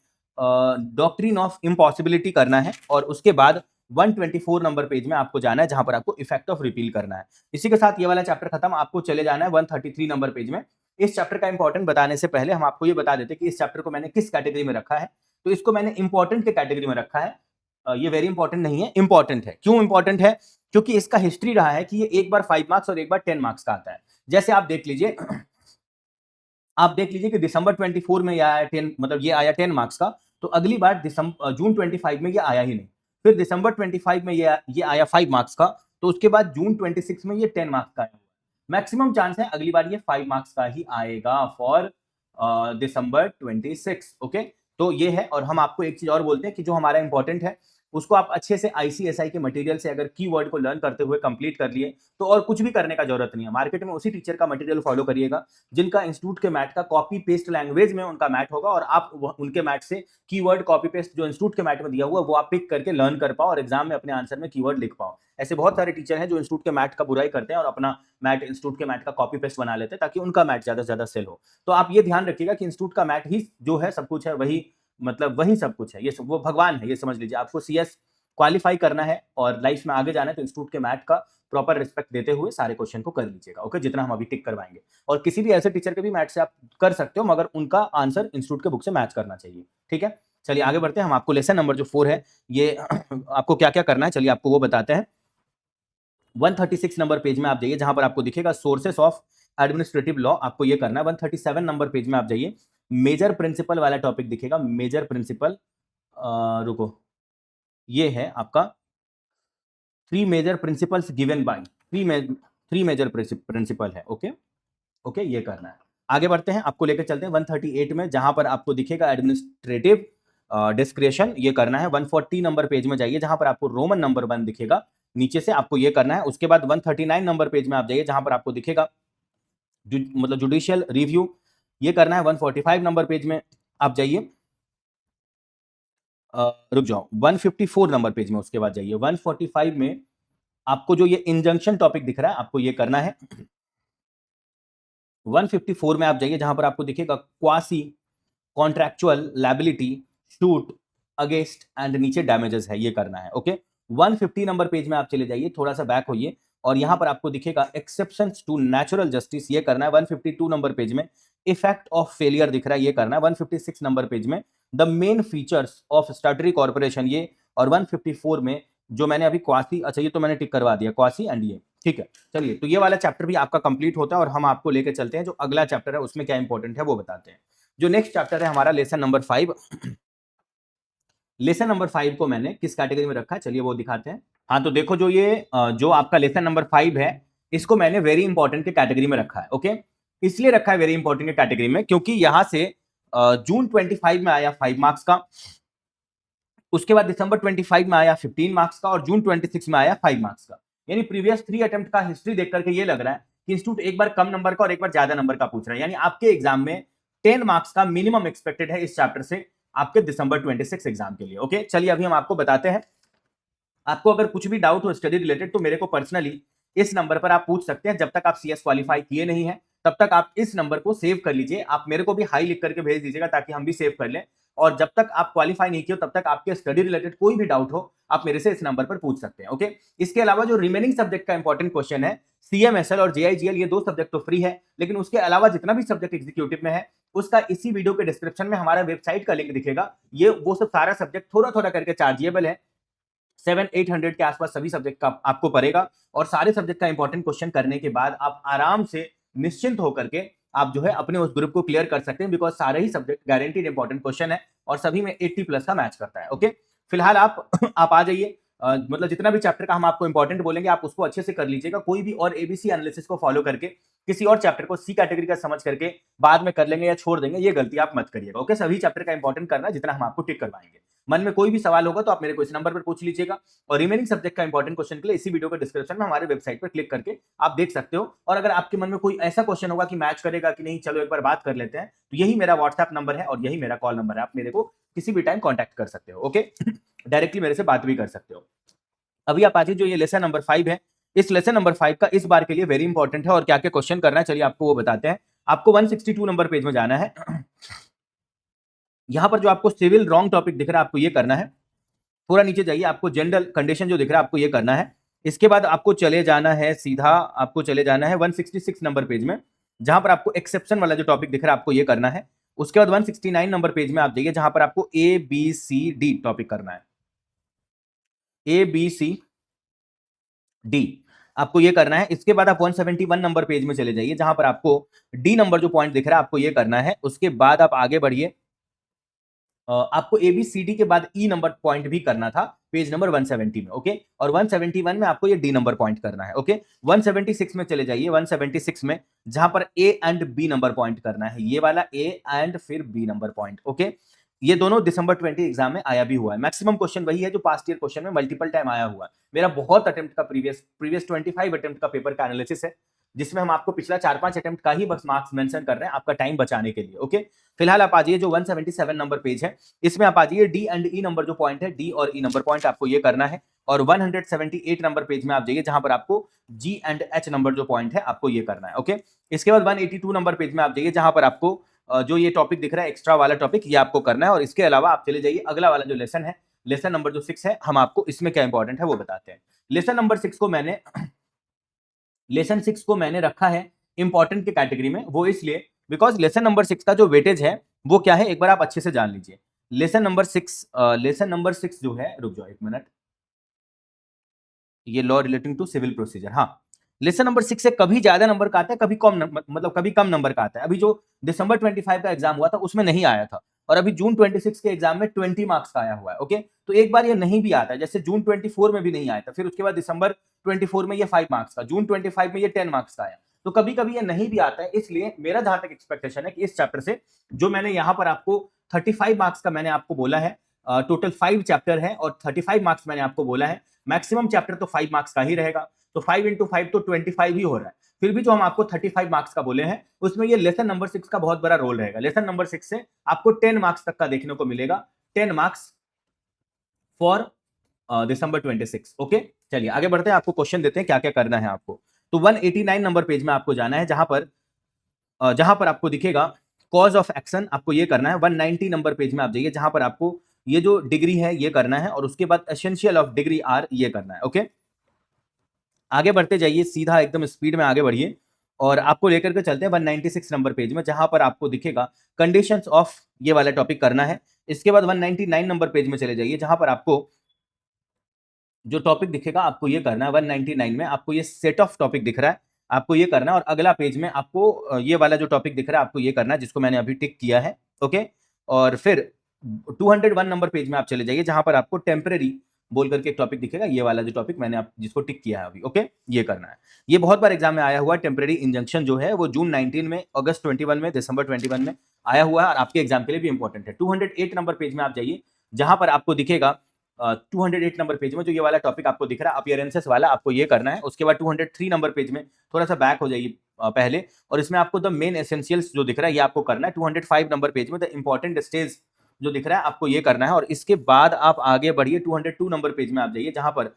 डॉक्ट्रिन ऑफ इम्पॉसिबिलिटी करना है और उसके बाद 124 नंबर पेज में आपको जाना है, जहां पर आपको इफेक्ट ऑफ रिपील करना है। इसी के साथ ये वाला चैप्टर खत्म, आपको चले जाना है 133 नंबर पेज में। इस चैप्टर का इंपॉर्टेंट बताने से पहले हम आपको ये बता देते कि इस चैप्टर को मैंने किस कैटेगरी में रखा है। तो इसको मैंने इंपॉर्टेंट के कैटेगरी में रखा है। ये वेरी इंपॉर्टेंट नहीं है, इंपॉर्टेंट है। क्यों इंपॉर्टेंट है? क्योंकि इसका हिस्ट्री रहा है कि ये एक बार 5 मार्क्स और एक बार 10 मार्क्स का आता है। जैसे आप देख लीजिए, आप देख लीजिए कि दिसंबर 24 में ये आया 10, मतलब ये आया 10 मार्क्स का, तो अगली बार जून 25 में ये आया ही नहीं। फिर दिसंबर 25 में ये आया 5 मार्क्स का, तो उसके बाद जून 26 में ये 10 मार्क्स का आया। मैक्सिमम चांस है अगली बार ये 5 मार्क्स का ही आएगा फॉर दिसंबर 26। ओके, तो ये है। और हम आपको एक चीज और बोलते हैं कि जो हमारा इंपॉर्टेंट है उसको आप अच्छे से आईसीएसआई के मटेरियल से अगर कीवर्ड को लर्न करते हुए कंप्लीट कर लिए तो और कुछ भी करने का जरूरत नहीं है। मार्केट में उसी टीचर का मटेरियल फॉलो करिएगा जिनका इंस्टीट्यूट के मैट का कॉपी पेस्ट लैंग्वेज में उनका मैट होगा, और आप उनके मैट से कीवर्ड कॉपी पेस्ट जो इंस्टीट्यूट के मैट में दिया हुआ वो आप पिक करके लर्न कर पाओ और एग्जाम में अपने आंसर में कीवर्ड लिख पाओ। ऐसे बहुत सारे टीचर हैं जो इंस्टीट्यूट के मैट का बुराई करते हैं और अपना मैट इंस्टीट्यूट के मैट का कॉपी पेस्ट बना लेते हैं ताकि उनका मैट ज्यादा से ज्यादा सेल हो। तो आप ये ध्यान रखिएगा कि इंस्टीट्यूट का मैट ही जो है सब कुछ है, वही मतलब वही सब कुछ है, ये वो भगवान है, ये समझ लीजिए। आपको सीएस क्वालिफाई करना है और लाइफ में आगे जाना है तो इंस्टीट्यूट के मैट का प्रॉपर रिस्पेक्ट देते हुए सारे क्वेश्चन को कर लीजिएगा। ओके, जितना हम अभी टिक करवाएंगे। और किसी भी ऐसे टीचर के भी मैट से आप कर सकते हो, मगर उनका आंसर इंस्टीट्यूट के बुक से मैच करना चाहिए। ठीक है, चलिए आगे बढ़ते हैं। हम आपको लेसन नंबर जो 4 है ये आपको क्या क्या करना है चलिए आपको वो बताते हैं। 136 नंबर पेज में आप जाइए, जहां पर आपको दिखेगा सोर्सेस ऑफ एडमिनिस्ट्रेटिव लॉ, आपको ये करना है। 137 नंबर पेज में आप जाइए, मेजर प्रिंसिपल वाला टॉपिक दिखेगा, मेजर प्रिंसिपल, रुको, ये है आपका 3 major principles given by 3 major principle है। ओके ओके, ये करना है। आगे बढ़ते हैं, आपको लेकर चलते हैं 138 में, जहां पर आपको दिखेगा एडमिनिस्ट्रेटिव डिस्क्रेशन, ये करना है। 140 नंबर पेज में जाइए, जहां पर आपको रोमन नंबर 1 दिखेगा, नीचे से आपको ये करना है। उसके बाद 139 नंबर पेज में आप जाइए, जहां पर आपको दिखेगा मतलब जुडिशियल रिव्यू, ये करना है। 145 नंबर पेज में आप जाइए, रुक जाओ, 154 नंबर पेज में उसके बाद जाइए। 145 में आपको जो ये इंजंक्शन टॉपिक दिख रहा है आपको ये करना है। 154 में आप जाइए, जहां पर आपको दिखेगा quasi contractual liability shoot against and नीचे डैमेजेस है, ये करना है। ओके, 150 नंबर पेज में आप चले जाइए, थोड़ा सा बैक होइए। और यहां पर आपको दिखेगा एक्सेप्शंस टू नेचुरल जस्टिस, ये करना है 152 नंबर पेज में। इफेक्ट ऑफ फेलियर दिख रहा है, ये करना है 156 नंबर पेज में। The main features of statutory corporation, ये, और 154 में जो मैंने अभी क्वासी, अच्छा ये तो मैंने टिक करवा दिया, क्वासी एंड ये, ठीक है। चलिए, तो ये वाला चैप्टर भी आपका कंप्लीट होता है और हम आपको लेके चलते हैं जो अगला चैप्टर है उसमें क्या इंपॉर्टेंट है वो बताते हैं। जो नेक्स्ट चैप्टर है हमारा लेसन नंबर 5। लेसन नंबर 5 को मैंने किस कैटेगरी में रखा है, चलिए वो दिखाते हैं। हाँ, तो देखो जो ये जो आपका लेसन नंबर 5 है, इसको मैंने वेरी इंपॉर्टेंट के कैटेगरी में रखा है। ओके, इसलिए रखा है वेरी इंपॉर्टेंट के कैटेगरी में क्योंकि यहां से जून 25 में आया 5 मार्क्स का, उसके बाद दिसंबर 25 में आया 15 मार्क्स का, और जून 26 में आया 5 मार्क्स का। यानी प्रीवियस 3 अटेम्प्ट का हिस्ट्री देख करके ये लग रहा है कि इंस्टीट्यूट एक बार कम नंबर का और एक बार ज्यादा नंबर का पूछ रहा है। यानी आपके एग्जाम में 10 मार्क्स का मिनिमम एक्सपेक्टेड है इस चैप्टर से आपके दिसंबर 26 एग्जाम के लिए। ओके, चलिए अभी हम आपको बताते हैं। आपको अगर कुछ भी डाउट हो स्टडी रिलेटेड तो मेरे को पर्सनली इस नंबर पर आप पूछ सकते हैं। जब तक आप सीएस क्वालिफाई किए नहीं है तब तक आप इस नंबर को सेव कर लीजिए। आप मेरे को भी हाई लिख करके भेज दीजिएगा ताकि हम भी सेव कर लें। और जब तक आप क्वालिफाई नहीं किए तब तक आपके स्टडी रिलेटेड कोई भी डाउट हो आप मेरे से इस नंबर पर पूछ सकते हैं। ओके, इसके अलावा जो रिमेनिंग सब्जेक्ट का इंपॉर्टेंट क्वेश्चन है, सीएमएसएल और जेआईजीएल, ये 2 सब्जेक्ट तो फ्री है, लेकिन उसके अलावा जितना भी सब्जेक्ट एग्जीक्यूटिव में है उसका इसी वीडियो के डिस्क्रिप्शन में हमारा वेबसाइट का लिंक दिखेगा। ये वो सब सारा सब्जेक्ट थोड़ा थोड़ा करके चार्जेबल है। 700-800 के आसपास सभी सब्जेक्ट का आपको पड़ेगा और सारे सब्जेक्ट का इंपॉर्टेंट क्वेश्चन करने के बाद आप आराम से निश्चिंत होकर के आप जो है अपने उस ग्रुप को क्लियर कर सकते हैं, बिकॉज सारे ही सब्जेक्ट गारंटीड इंपॉर्टेंट क्वेश्चन है और सभी में 80 प्लस का मैच करता है। ओके, फिलहाल आप आप आ जाइए। मतलब जितना भी चैप्टर का हम आपको इंपॉर्टेंट बोलेंगे आप उसको अच्छे से कर लीजिएगा। कोई भी और एबीसी एनालिसिस को फॉलो करके किसी और चैप्टर को सी कैटेगरी का समझ करके बाद में कर लेंगे या छोड़ देंगे, ये गलती आप मत करिएगा। ओके, सभी चैप्टर का इंपॉर्टेंट करना जितना हम आपको टिक करवाएंगे। मन में कोई भी सवाल होगा तो आप मेरे को इस नंबर पर पूछ लीजिएगा और रिमेनिंग सब्जेक्ट का इंपॉर्टेंट क्वेश्चन के लिए इसी वीडियो के डिस्क्रिप्शन में हमारे वेबसाइट पर क्लिक करके आप देख सकते हो। और अगर आपके मन में कोई ऐसा क्वेश्चन होगा कि मैच करेगा कि नहीं, चलो एक बार बात कर लेते हैं, तो यही मेरा व्हाट्सएप नंबर है और यही मेरा कॉल नंबर है। आप मेरे को किसी भी टाइम कॉन्टैक्ट कर सकते हो। ओके, डायरेक्टली मेरे से बात भी कर सकते हो। अभी आप आज जो ये लेसन नंबर 5 है, इस लेसन नंबर 5 का इस बार के लिए वेरी इंपॉर्टेंट है और क्या क्या क्वेश्चन करना है चलिए आपको वो बताते हैं। आपको 162 नंबर पेज में जाना है। यहां पर जो आपको सिविल रॉन्ग टॉपिक दिख रहा है आपको ये करना है। थोड़ा नीचे जाइए, आपको जनरल कंडीशन जो दिख रहा है आपको ये करना है। इसके बाद आपको चले जाना है सीधा, आपको चले जाना है 166 नंबर पेज में, जहां पर आपको एक्सेप्शन वाला जो टॉपिक दिख रहा है आपको ये करना है। उसके बाद 169 नंबर पेज में आप जाइए जहां पर आपको ABCD टॉपिक करना है। ABCD आपको ये करना है। इसके बाद आप 171 नंबर पेज में चले जाइए जहां पर आपको डी नंबर जो पॉइंट दिख रहा है आपको ये करना है। उसके बाद आप आगे बढ़िए, आपको ABCD के बाद ई नंबर पॉइंट भी करना था पेज नंबर 170 में। ओके, और 171 में आपको ये डी नंबर पॉइंट करना है। ओके, 176 में चले जाइए, 176 में जहां पर A and B number point करना है, ये वाला A एंड फिर B नंबर पॉइंट। ओके, ये दोनों दिसंबर 20 एग्जाम में आया भी हुआ है। मैक्सिमम क्वेश्चन वही है जो पास्ट ईयर क्वेश्चन में मल्टीपल टाइम आया हुआ है। मेरा बहुत अटेम्प्ट का प्रीवियस 25 अटेम्प्ट का पेपर का एनालिसिस है जिसमें हम आपको पिछला 4-5 अटेम्प्ट का ही बस मार्क्स मेंशन कर रहे हैं आपका टाइम बचाने के लिए। ओके, फिलहाल आप आ जाइए जो 177 नंबर पेज है, इसमें आप आ जाइए डी एंड ई नंबर जो पॉइंट है, डी और ई नंबर पॉइंट आपको ये करना है। और 178 नंबर पेज में आप जाइए जहां पर आपको जी एंड एच नंबर जो पॉइंट है आपको ये करना है। ओके, इसके बाद 182 नंबर पेज में आप जाइए जहां पर आपको जो ये टॉपिक दिख रहा है एक्स्ट्रा वाला टॉपिक, ये आपको करना है। और इसके अलावा आप चले जाइए अगला वाला जो लेसन है, लेसन नंबर जो 6 है, हम आपको इसमें क्या इंपॉर्टेंट है वो बताते हैं। लेसन नंबर 6 को मैंने लेसन 6 को मैंने रखा है इंपॉर्टेंट के कैटेगरी में, वो इसलिए बिकॉज लेसन नंबर 6 का जो वेटेज है वो क्या है एक बार आप अच्छे से जान लीजिए। लेसन नंबर 6 जो है, रुक जाओ एक मिनट, ये law relating to civil procedure. हाँ, लेसन नंबर 6 से कभी ज्यादा नंबर का आता है, कभी कम मतलब कभी कम नंबर का आता है। अभी जो दिसंबर 25 का एग्जाम हुआ था उसमें नहीं आया था और अभी जून 26 के एग्जाम में 20 मार्क्स का आया हुआ है। ओके, तो एक बार ये नहीं भी आता है, जैसे जून 24 में भी नहीं आया था, फिर उसके बाद दिसंबर 24 में ये 5 मार्क्स का, जून 25 में ये 10 मार्क्स का आया, तो कभी कभी ये नहीं भी आता है। इसलिए मेरा जहां तक एक्सपेक्टेशन है कि इस चैप्टर से जो मैंने यहाँ पर आपको 35 मार्क्स का मैंने आपको बोला है, टोटल 5 चैप्टर है और 35 मार्क्स मैंने आपको बोला है, मैक्सिमम चैप्टर तो 5 मार्क्स का ही रहेगा, तो 5 इंटू 5 तो 25 ही हो रहा है। फिर भी जो हम आपको 35 मार्क्स का बोले हैं उसमें ये लेसन नंबर 6 का बहुत बड़ा रोल रहेगा। लेसन नंबर 6 से आपको 10 मार्क्स तक का देखने को मिलेगा, 10 मार्क्स फॉर दिसंबर 26। ओके, चलिए आगे बढ़ते हैं, आपको क्वेश्चन देते हैं क्या क्या करना है आपको। तो 189 नंबर पेज में आपको जाना है जहां पर आपको दिखेगा कॉज ऑफ एक्शन, आपको ये करना है। 190 नंबर पेज में आप जाइए जहां पर आपको ये जो डिग्री है ये करना है और उसके बाद एसेंशियल ऑफ डिग्री आर ये करना है। ओके, आगे बढ़ते जाइए, सीधा एकदम स्पीड में आगे बढ़िए और आपको लेकर के चलते हैं 196 नंबर पेज में, जहां पर आपको दिखेगा कंडीशंस ऑफ, ये वाला टॉपिक करना है। इसके बाद 199 नंबर पेज में चले जाइए, जहां पर आपको जो टॉपिक दिखेगा आपको ये करना है। 199 में आपको ये सेट ऑफ टॉपिक दिख रहा है, आपको ये करना है। और अगला पेज में आपको ये वाला जो टॉपिक दिख रहा है आपको ये करना है, जिसको मैंने अभी टिक किया है। ओके, और फिर 201 नंबर पेज में आप चले जाइए, जहां पर आपको टेम्परेरी बोल करके एक टॉपिक दिखेगा, ये वाला जो टॉपिक मैंने आप जिसको टिक किया है अभी। ओके, ये करना है। ये बहुत बार एग्जाम में आया हुआ है। टेम्परेरी इंजंक्शन जो है वो जून 19 में, अगस्त 21 में, दिसंबर 21 में आया हुआ है और आपके एग्जाम के लिए भी इंपॉर्टेंट है। 208 नंबर पेज में आप जाइए, जहां पर आपको दिखेगा 208 नंबर पेज में जो ये वाला टॉपिक आपको दिख रहा है अपीयरेंसेस वाला, आपको ये करना है। उसके बाद 203 नंबर पेज में थोड़ा सा बैक हो जाइए पहले, और इसमें आपको द मेन एसेंशियल्स जो दिख रहा है ये आपको करना है। 205 नंबर पेज में द इंपॉर्टेंट स्टेज जो दिख रहा है आपको ये करना है। और इसके बाद आप आगे बढ़िए 202 नंबर पेज में आप जाइए, जहां पर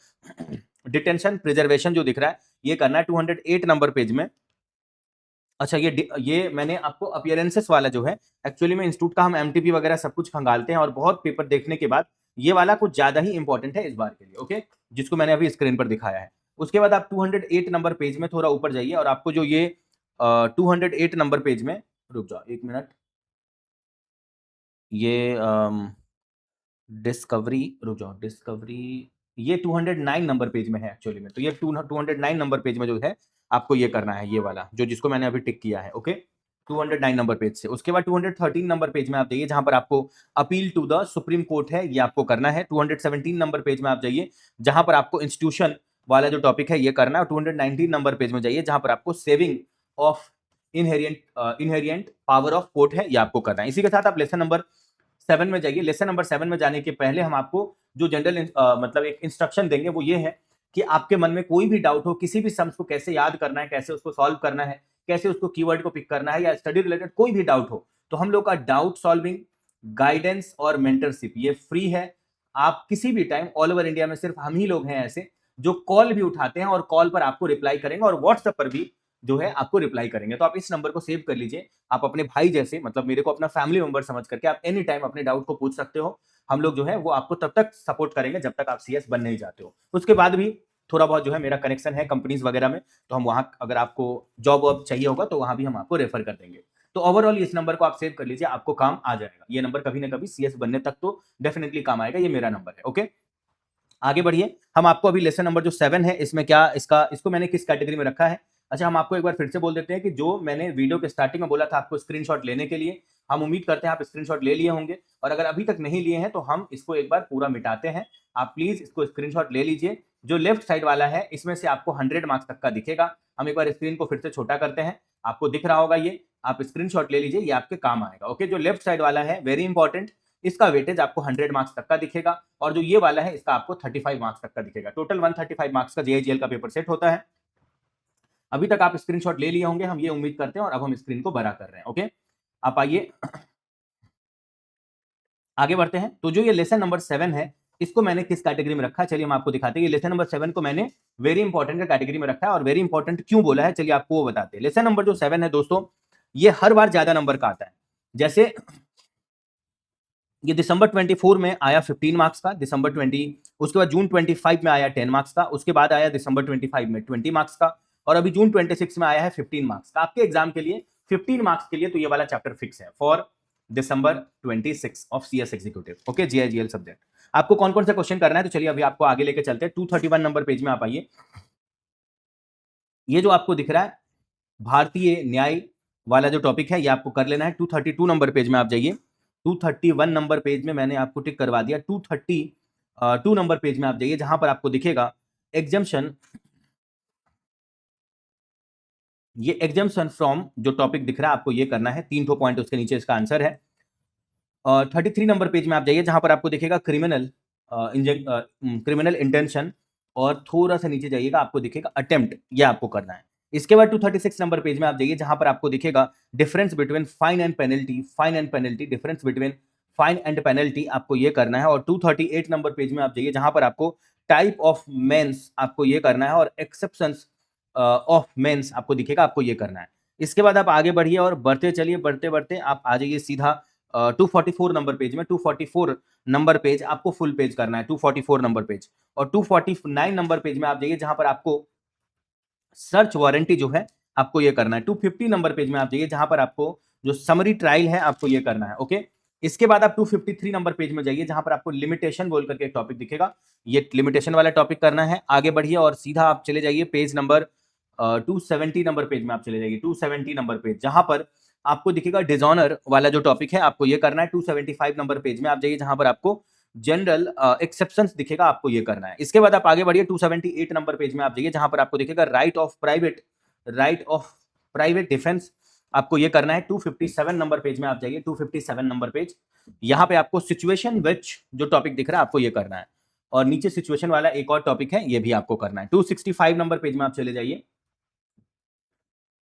डिटेंशन प्रिजर्वेशन जो दिख रहा है ये करना है। 208 नंबर पेज में, अच्छा ये मैंने आपको अपीयरेंसेस वाला जो है, एक्चुअली में इंस्टीट्यूट का हम एमटीपी वगैरह सब कुछ खंगालते हैं और बहुत पेपर देखने के बाद ये वाला कुछ ज्यादा ही इंपॉर्टेंट है इस बार के लिए। ओके, जिसको मैंने अभी स्क्रीन पर दिखाया है। उसके बाद आप 208 नंबर पेज में थोड़ा ऊपर जाइए और आपको जो ये 208 नंबर पेज में, रुक जाओ एक मिनट, ये डिस्कवरी, रुक जाओ, डिस्कवरी, ये 209 नंबर पेज में है एक्चुअली में। तो ये 209 नंबर पेज में जो है आपको ये करना है, ये वाला जो जिसको मैंने अभी टिक किया है। ओके, 209 नंबर पेज से। उसके बाद 213 नंबर पेज में आप जाइए, जहां पर आपको appeal to the Supreme Court है, ये आपको करना है। 217 नंबर पेज में आप जाइए, जहां पर आपको इंस्टीट्यूशन वाला जो टॉपिक है ये करना है। 219 नंबर पेज में जाइए, जहां पर आपको saving of inherent power of court है, ये आपको करना है। इसी के साथ आप लेसन नंबर 7 में जाइए। लेसन नंबर 7 में जाने के पहले हम आपको जो जनरल मतलब एक इंस्ट्रक्शन देंगे वो ये है कि आपके मन में कोई भी डाउट हो, किसी भी सम्स को कैसे याद करना है, कैसे उसको सॉल्व करना है, कैसे उसको कीवर्ड को पिक करना है, या स्टडी रिलेटेड कोई भी डाउट हो, तो हम लोग का डाउट सॉल्विंग, गाइडेंस और मेंटरशिप ये फ्री है। आप किसी भी टाइम, ऑल ओवर इंडिया में सिर्फ हम ही लोग हैं ऐसे जो कॉल भी उठाते हैं और कॉल पर आपको रिप्लाई करेंगे और व्हाट्सएप पर भी जो है आपको रिप्लाई करेंगे। तो आप इस नंबर को सेव कर लीजिए। आप अपने भाई जैसे, मतलब मेरे को अपना फैमिली मेंबर समझ करके आप एनी टाइम अपने डाउट को पूछ सकते हो। हम लोग जो है वो आपको तब तक सपोर्ट करेंगे जब तक आप सीएस बन नहीं जाते हो। उसके बाद भी थोड़ा बहुत जो है मेरा कनेक्शन है कंपनीज वगैरह में, तो हम वहां अगर आपको जॉब वॉब चाहिए होगा तो वहां भी हम आपको रेफर कर देंगे। तो ओवरऑल इस नंबर को आप सेव कर लीजिए, आपको काम आ जाएगा। ये नंबर कभी ना कभी सीएस बनने तक तो डेफिनेटली काम आएगा। ये मेरा नंबर है। ओके, आगे बढ़िए। हम आपको अभी लेसन नंबर जो 7 है, इसमें क्या इसको मैंने किस कैटेगरी में रखा है, अच्छा हम आपको एक बार फिर से बोल देते हैं कि जो मैंने वीडियो के स्टार्टिंग में बोला था आपको स्क्रीनशॉट लेने के लिए, हम उम्मीद करते हैं आप स्क्रीनशॉट ले लिए होंगे। और अगर अभी तक नहीं लिए हैं तो हम इसको एक बार पूरा मिटाते हैं। आप प्लीज इसको स्क्रीनशॉट ले लीजिए। जो लेफ्ट साइड वाला है इसमें से आपको 100 मार्क्स तक का दिखेगा। हम एक बार स्क्रीन को फिर से छोटा करते हैं, आपको दिख रहा होगा ये, आप स्क्रीनशॉट ले लीजिए, ये आपके काम आएगा। ओके, जो लेफ्ट साइड वाला है वेरी इंपॉर्टेंट, इसका वेटेज आपको 100 मार्क्स तक का दिखेगा। और जो ये वाला है इसका आपको 35 मार्क्स तक का दिखेगा। टोटल 135 मार्क्स का जेआईजीएल का पेपर सेट होता है। अभी तक आप स्क्रीनशॉट ले लिए होंगे, हम ये उम्मीद करते हैं, और अब हम स्क्रीन को बड़ा कर रहे हैं। ओके, आप आइए आगे बढ़ते हैं। तो जो ये लेसन नंबर 7 है इसको मैंने किस कैटेगरी में रखा है, चलिए हम आपको दिखाते हैं। ये लेसन नंबर 7 को मैंने वेरी इंपॉर्टेंट का कैटेगरी में रखा है। और वेरी इंपॉर्टेंट क्यों बोला है, चलिए आपको वो बताते हैं। लेसन नंबर जो 7 है दोस्तों, ये हर बार ज्यादा नंबर का आता है। जैसे ये दिसंबर 24 में आया 15 मार्क्स का, दिसंबर 20, उसके बाद जून 25 में आया 10 मार्क्स का, उसके बाद आया दिसंबर 25 में 20 मार्क्स का, और अभी जून 26 में आया है 15 मार्क्स का। आपके एग्जाम के लिए 15 मार्क्स के लिए तो ये वाला चैप्टर फिक्स है for December 26 of CS executive. Okay, GIGL subject. आपको कौन कौन सा क्वेश्चन करना है, तो चलिए अभी आपको आगे लेके चलते हैं। 231 नंबर पेज में आप आइए। ये जो आपको दिख रहा है भारतीय न्याय वाला जो टॉपिक है ये आपको कर लेना है। 232 नंबर पेज में आप जाइए। 231 नंबर पेज में मैंने आपको टिक करवा दिया। 232 नंबर पेज में आप जाइए, जहां पर आपको दिखेगा एग्जाम्शन, ये एग्जाम्शन फ्रॉम जो टॉपिक दिख रहा है आपको ये करना है। 3 पॉइंट उसके नीचे इसका आंसर है। 33 नंबर पेज में आप जाइए, जहां पर आपको दिखेगा क्रिमिनल इंटेंशन, और थोड़ा सा नीचे जाइएगा आपको दिखेगा अटेम्प्ट, ये आपको करना है। इसके बाद 236 नंबर पेज में आप जाइए, जहां पर आपको दिखेगा difference between fine and penalty, difference between fine and penalty, आपको ये करना है। और 238 नंबर पेज में आप जाइए, जहां पर आपको टाइप ऑफ मेंस आपको ये करना है, और एक्सेप्शंस ऑफ मेंस आपको दिखेगा, आपको ये करना है। इसके बाद आप आगे बढ़िए और बढ़ते चलिए, बढ़ते बढ़ते आप आ जाइए सीधा 244 नंबर पेज में। 244 नंबर पेज आपको फुल पेज करना है, 244 नंबर पेज। और 249 नंबर पेज में आप जाइए, जहां पर आपको सर्च वारंटी जो है आपको ये करना है। 250 नंबर पेज में आप जाइए, जहां पर आपको जो समरी ट्रायल है आपको ये करना है। ओके, इसके बाद आप 253 नंबर पेज में जाइए, जहां पर आपको लिमिटेशन बोल करके एक टॉपिक दिखेगा, ये लिमिटेशन वाला टॉपिक करना है। आगे बढ़िए और सीधा आप चले जाइए पेज नंबर 270 नंबर पेज में आप चले जाइए, 270 नंबर पेज, जहां पर आपको दिखेगा डिसऑनर वाला जो टॉपिक है आपको ये करना है। 275 नंबर पेज में आप जाइए, जहां पर आपको जनरल एक्सेप्शंस दिखेगा, आपको ये करना है। इसके बाद आप आगे बढ़िए 278 नंबर पेज में आप जाइए, जहां पर आपको दिखेगा राइट ऑफ प्राइवेट डिफेंस, आपको ये करना है। 257 नंबर पेज में आप जाइए, 257 नंबर पेज, यहां पे आपको सिचुएशन विच जो टॉपिक दिख रहा है आपको ये करना है, और नीचे सिचुएशन वाला एक और टॉपिक है, ये भी आपको करना है। 265 नंबर पेज में आप चले जाइए,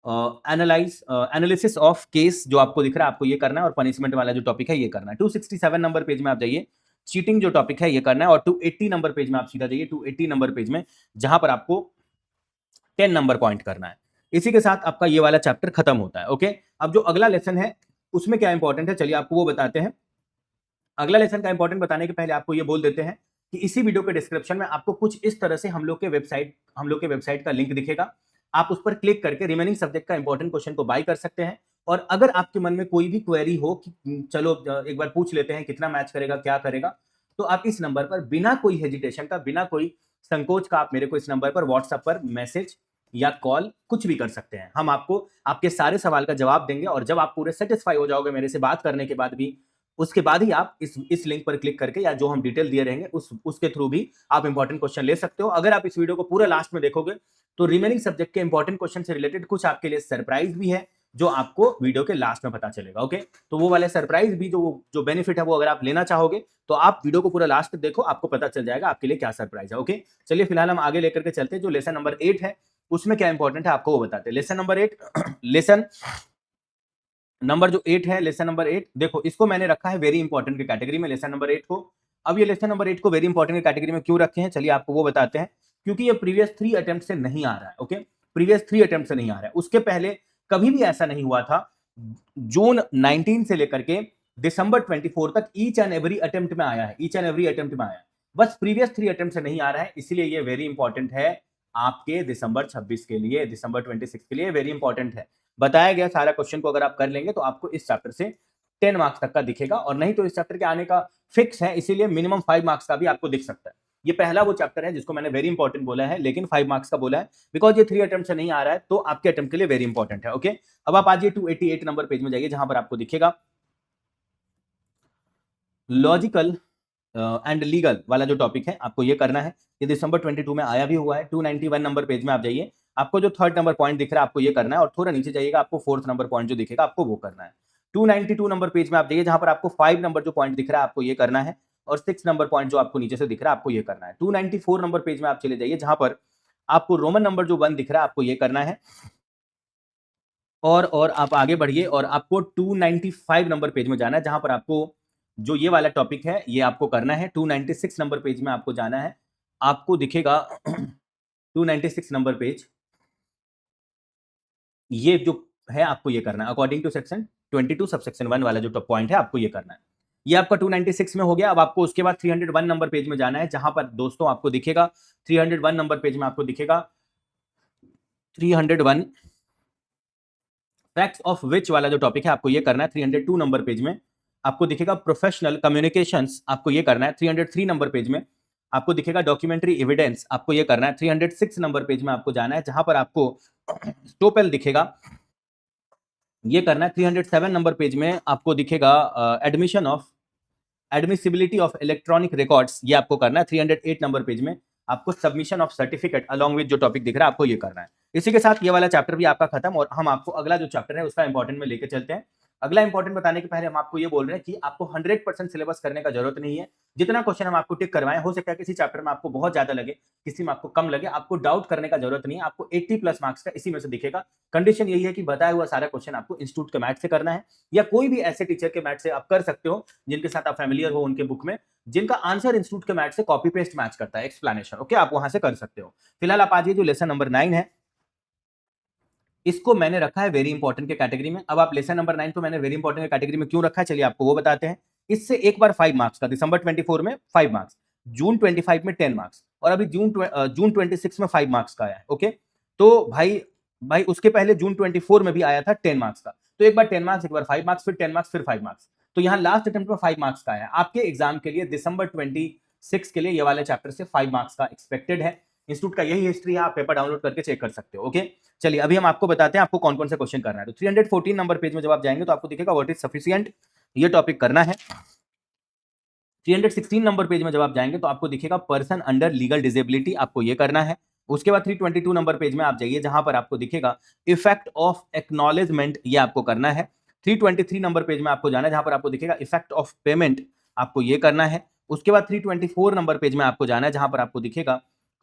एनालिसिस ऑफ केस जो आपको दिख रहा है आपको ये करना है, और पनिशमेंट वाला जो टॉपिक है ये करना है। 267 नंबर पेज में आप जाइए, चीटिंग जो टॉपिक है ये करना है, और 280 नंबर पेज में आप सीधा जाइए, 280 नंबर पेज में, जहां पर आपको 10 नंबर पॉइंट करना है। इसी के साथ आपका ये वाला चैप्टर खत्म होता है। ओके, अब जो अगला लेसन है उसमें क्या इंपॉर्टेंट है, चलिए आपको वो बताते हैं। अगला लेसन का इंपॉर्टेंट बताने के पहले आपको ये बोल देते हैं कि इसी वीडियो के डिस्क्रिप्शन में आपको कुछ इस तरह से हम लोग के वेबसाइट का लिंक दिखेगा, आप उस पर क्लिक करके रिमेनिंग सब्जेक्ट का इंपॉर्टेंट क्वेश्चन को बाय कर सकते हैं। और अगर आपके मन में कोई भी क्वेरी हो कि चलो एक बार पूछ लेते हैं कितना मैच करेगा, क्या करेगा, तो आप इस नंबर पर बिना कोई हेजिटेशन का, बिना कोई संकोच का, आप मेरे को इस नंबर पर व्हाट्सएप पर मैसेज या कॉल कुछ भी कर सकते हैं। हम आपको आपके सारे सवाल का जवाब देंगे, और जब आप पूरे सेटिस्फाई हो जाओगे मेरे से बात करने के बाद भी, उसके बाद ही आप इस लिंक पर क्लिक करके, या जो हम डिटेल दिए रहेंगे उसके थ्रू भी आप इंपॉर्टेंट क्वेश्चन ले सकते हो। अगर आप इस वीडियो को पूरा लास्ट में देखोगे तो रिमेनिंग सब्जेक्ट के इंपॉर्टेंट क्वेश्चन से रिलेटेड कुछ आपके लिए सरप्राइज भी है, जो आपको वीडियो के लास्ट में पता चलेगा। ओके, तो वो वाले सरप्राइज भी जो बेनिफिट है वो अगर आप लेना चाहोगे तो आप वीडियो को पूरा लास्ट तक देखो, आपको पता चल जाएगा आपके लिए क्या सरप्राइज है। ओके, चलिए फिलहाल हम आगे लेकर के चलते हैं। जो लेसन नंबर 8 है उसमें क्या इंपॉर्टेंट है आपको वो बताते हैं। लेसन नंबर 8 लेसन नंबर जो 8 है, लेसन नंबर 8, देखो इसको मैंने रखा है वेरी इंपॉर्टेंट की कैटेगरी में, लेसन नंबर 8 को। अब ये लेसन नंबर 8 को वेरी इंपॉर्टेंट की कैटेगरी में क्यों रखे हैं, चलिए आपको वो बताते हैं। क्योंकि ये प्रीवियस 3 अटेम्प्ट से नहीं आ रहा है। ओके, प्रीवियस 3 अटेम्प्ट से नहीं आ रहा है, उसके पहले कभी भी ऐसा नहीं हुआ था। जून 19 से लेकर के दिसंबर 24 तक ईच एंड एवरी अटेम्प्ट में आया है, ईच एंड एवरी अटेम्प्ट में आया है। बस प्रीवियस 3 अटेम्प्ट से नहीं आ रहा है, इसलिए ये वेरी इंपॉर्टेंट है आपके दिसंबर 26 के लिए, दिसंबर 26 के लिए वेरी इंपॉर्टेंट है। बताया गया सारा क्वेश्चन को अगर आप कर लेंगे तो आपको इस चैप्टर से 10 मार्क्स तक का दिखेगा, और नहीं तो इस चैप्टर के आने का फिक्स है, इसीलिए मिनिमम 5 मार्क्स का भी आपको दिख सकता है। ये पहला वो चैप्टर है जिसको मैंने वेरी इंपॉर्टेंट बोला है, लेकिन 5 मार्क्स का बोला है, बिकॉज ये 3 अटेम्प्ट से नहीं आ रहा है, तो आपके अटेम्प्ट के लिए वेरी इंपॉर्टेंट है। ओके, अब आप आज 288 नंबर पेज में जाइए, जहां पर आपको दिखेगा लॉजिकल एंड लीगल वाला जो टॉपिक है आपको ये करना है। ये दिसंबर 22 में आया भी हुआ है। 291 नंबर पेज में आप जाइए, आपको जो 3rd नंबर पॉइंट दिख रहा है आपको ये करना है, और थोड़ा नीचे जाइएगा आपको 4th नंबर पॉइंट जो दिखेगा आपको वो करना है। 292 नंबर पेज में आप जाइए, जहां पर आपको 5 नंबर जो पॉइंट दिख रहा है आपको ये करना है, और 6 नंबर पॉइंट जो आपको नीचे से दिख रहा है आपको ये करना है। 294 नंबर पेज में आप चले जाइए, जहां पर आपको रोमन नंबर जो 1 दिख रहा है आपको ये करना है, और आप आगे बढ़िए और आपको 295 नंबर पेज में जाना है, जहां पर आपको जो ये वाला टॉपिक है ये आपको करना है। 296 नंबर पेज में आपको जाना है, आपको दिखेगा 296 नंबर पेज, ये जो है आपको ये करना है अकॉर्डिंग टू सेक्शन 22 सबसेक्शन 1 वाला जो टॉप पॉइंट है आपको ये करना है। ये आपका 296 में हो गया। अब आपको उसके बाद 301 नंबर पेज में जाना है, जहां पर दोस्तों आपको दिखेगा 301 नंबर पेज में आपको दिखेगा 301 फैक्ट्स ऑफ विच वाला जो टॉपिक है आपको ये करना है। 302 नंबर पेज में आपको दिखेगा प्रोफेशनल कम्युनिकेशंस, आपको ये करना है। 303 नंबर पेज में आपको दिखेगा डॉक्यूमेंट्री एविडेंस, आपको ये करना है। 306 नंबर पेज में आपको जाना है, जहां पर आपको टोपल दिखेगा, ये करना है। 307 नंबर पेज में आपको दिखेगा एडमिसिबिलिटी ऑफ इलेक्ट्रॉनिक रिकॉर्ड्स, ये आपको करना है। 308 नंबर पेज में आपको submission of certificate along with जो टॉपिक दिख रहा है आपको ये करना है। इसी के साथ ये वाला चैप्टर भी आपका खत्म, और हम आपको अगला जो चैप्टर है उसका इंपॉर्टेंट में लेके चलते हैं। अगला इंपॉर्टेंट बताने के पहले हम आपको ये बोल रहे हैं कि आपको 100% सिलेबस करने का जरूरत नहीं है। जितना क्वेश्चन हम आपको टिक करवाएं, हो सकता है किसी चैप्टर में आपको बहुत ज्यादा लगे, किसी में आपको कम लगे, आपको डाउट करने का जरूरत नहीं है। आपको 80+ मार्क्स का इसी में से दिखेगा। कंडीशन यही है कि बताया हुआ सारा क्वेश्चन आपको इंस्टीट्यूट के मैथ से करना है, या कोई भी ऐसे टीचर के मैथ से आप कर सकते हो जिनके साथ आप फैमिलियर हो, उनके बुक में जिनका आंसर इंस्टीट्यूट के मैथ से कॉपी पेस्ट मैच करता है, एक्सप्लेनेशन। ओके, आप वहां से कर सकते हो। फिलहाल आप आज ये जो लेसन नंबर 9 है इसको मैंने रखा है वेरी इंपॉर्टेंट के कैटेगरी में। अब आप लेसन नंबर 9 को मैंने वेरी इंपॉर्टेंट के कैटेगरी में क्यों रखा है, चलिए आपको वो बताते हैं। इससे एक बार 5 मार्क्स का, दिसंबर 24 में 5 मार्क्स, जून 25 में 10 मार्क्स, और अभी जून 26 में 5 मार्क्स का आया है। ओके, तो भाई उसके पहले जून 24 में भी आया था 10 मार्क्स का, तो एक बार 10 मार्क्स, एक बार 5 मार्क्स, फिर 10 मार्क्स, फिर 5 मार्क्स। तो यहाँ लास्ट अटेम्प्ट में 5 मार्क्स का आया। आपके एग्जाम के लिए दिसंबर 26 के लिए ये वाले चैप्टर से 5 मार्क्स का एक्सपेक्टेड है। इंस्टीट्यूट का यही हिस्ट्री है, आप पेपर डाउनलोड करके चेक कर सकते हो। ओके, चलिए अभी हम आपको बताते हैं आपको कौन कौन से क्वेश्चन करना है। तो 314 नंबर पेज में जब आप जाएंगे तो आपको दिखेगा व्हाट इज सफिशिएंट, ये टॉपिक करना है। 316 नंबर पेज में जब आप जाएंगे तो आपको दिखेगा पर्सन अंडर लीगल डिसेबिलिटी, आपको ये करना है। उसके बाद 322 नंबर पेज में आप जाइए, जहां पर आपको दिखेगा इफेक्ट ऑफ एक्नॉलेजमेंट, ये आपको करना है। 323 नंबर पेज में आपको जाना है, जहां पर आपको दिखेगा इफेक्ट ऑफ पेमेंट, आपको ये करना है। उसके बाद 324 नंबर पेज में आपको जाना है, जहां पर आपको दिखेगा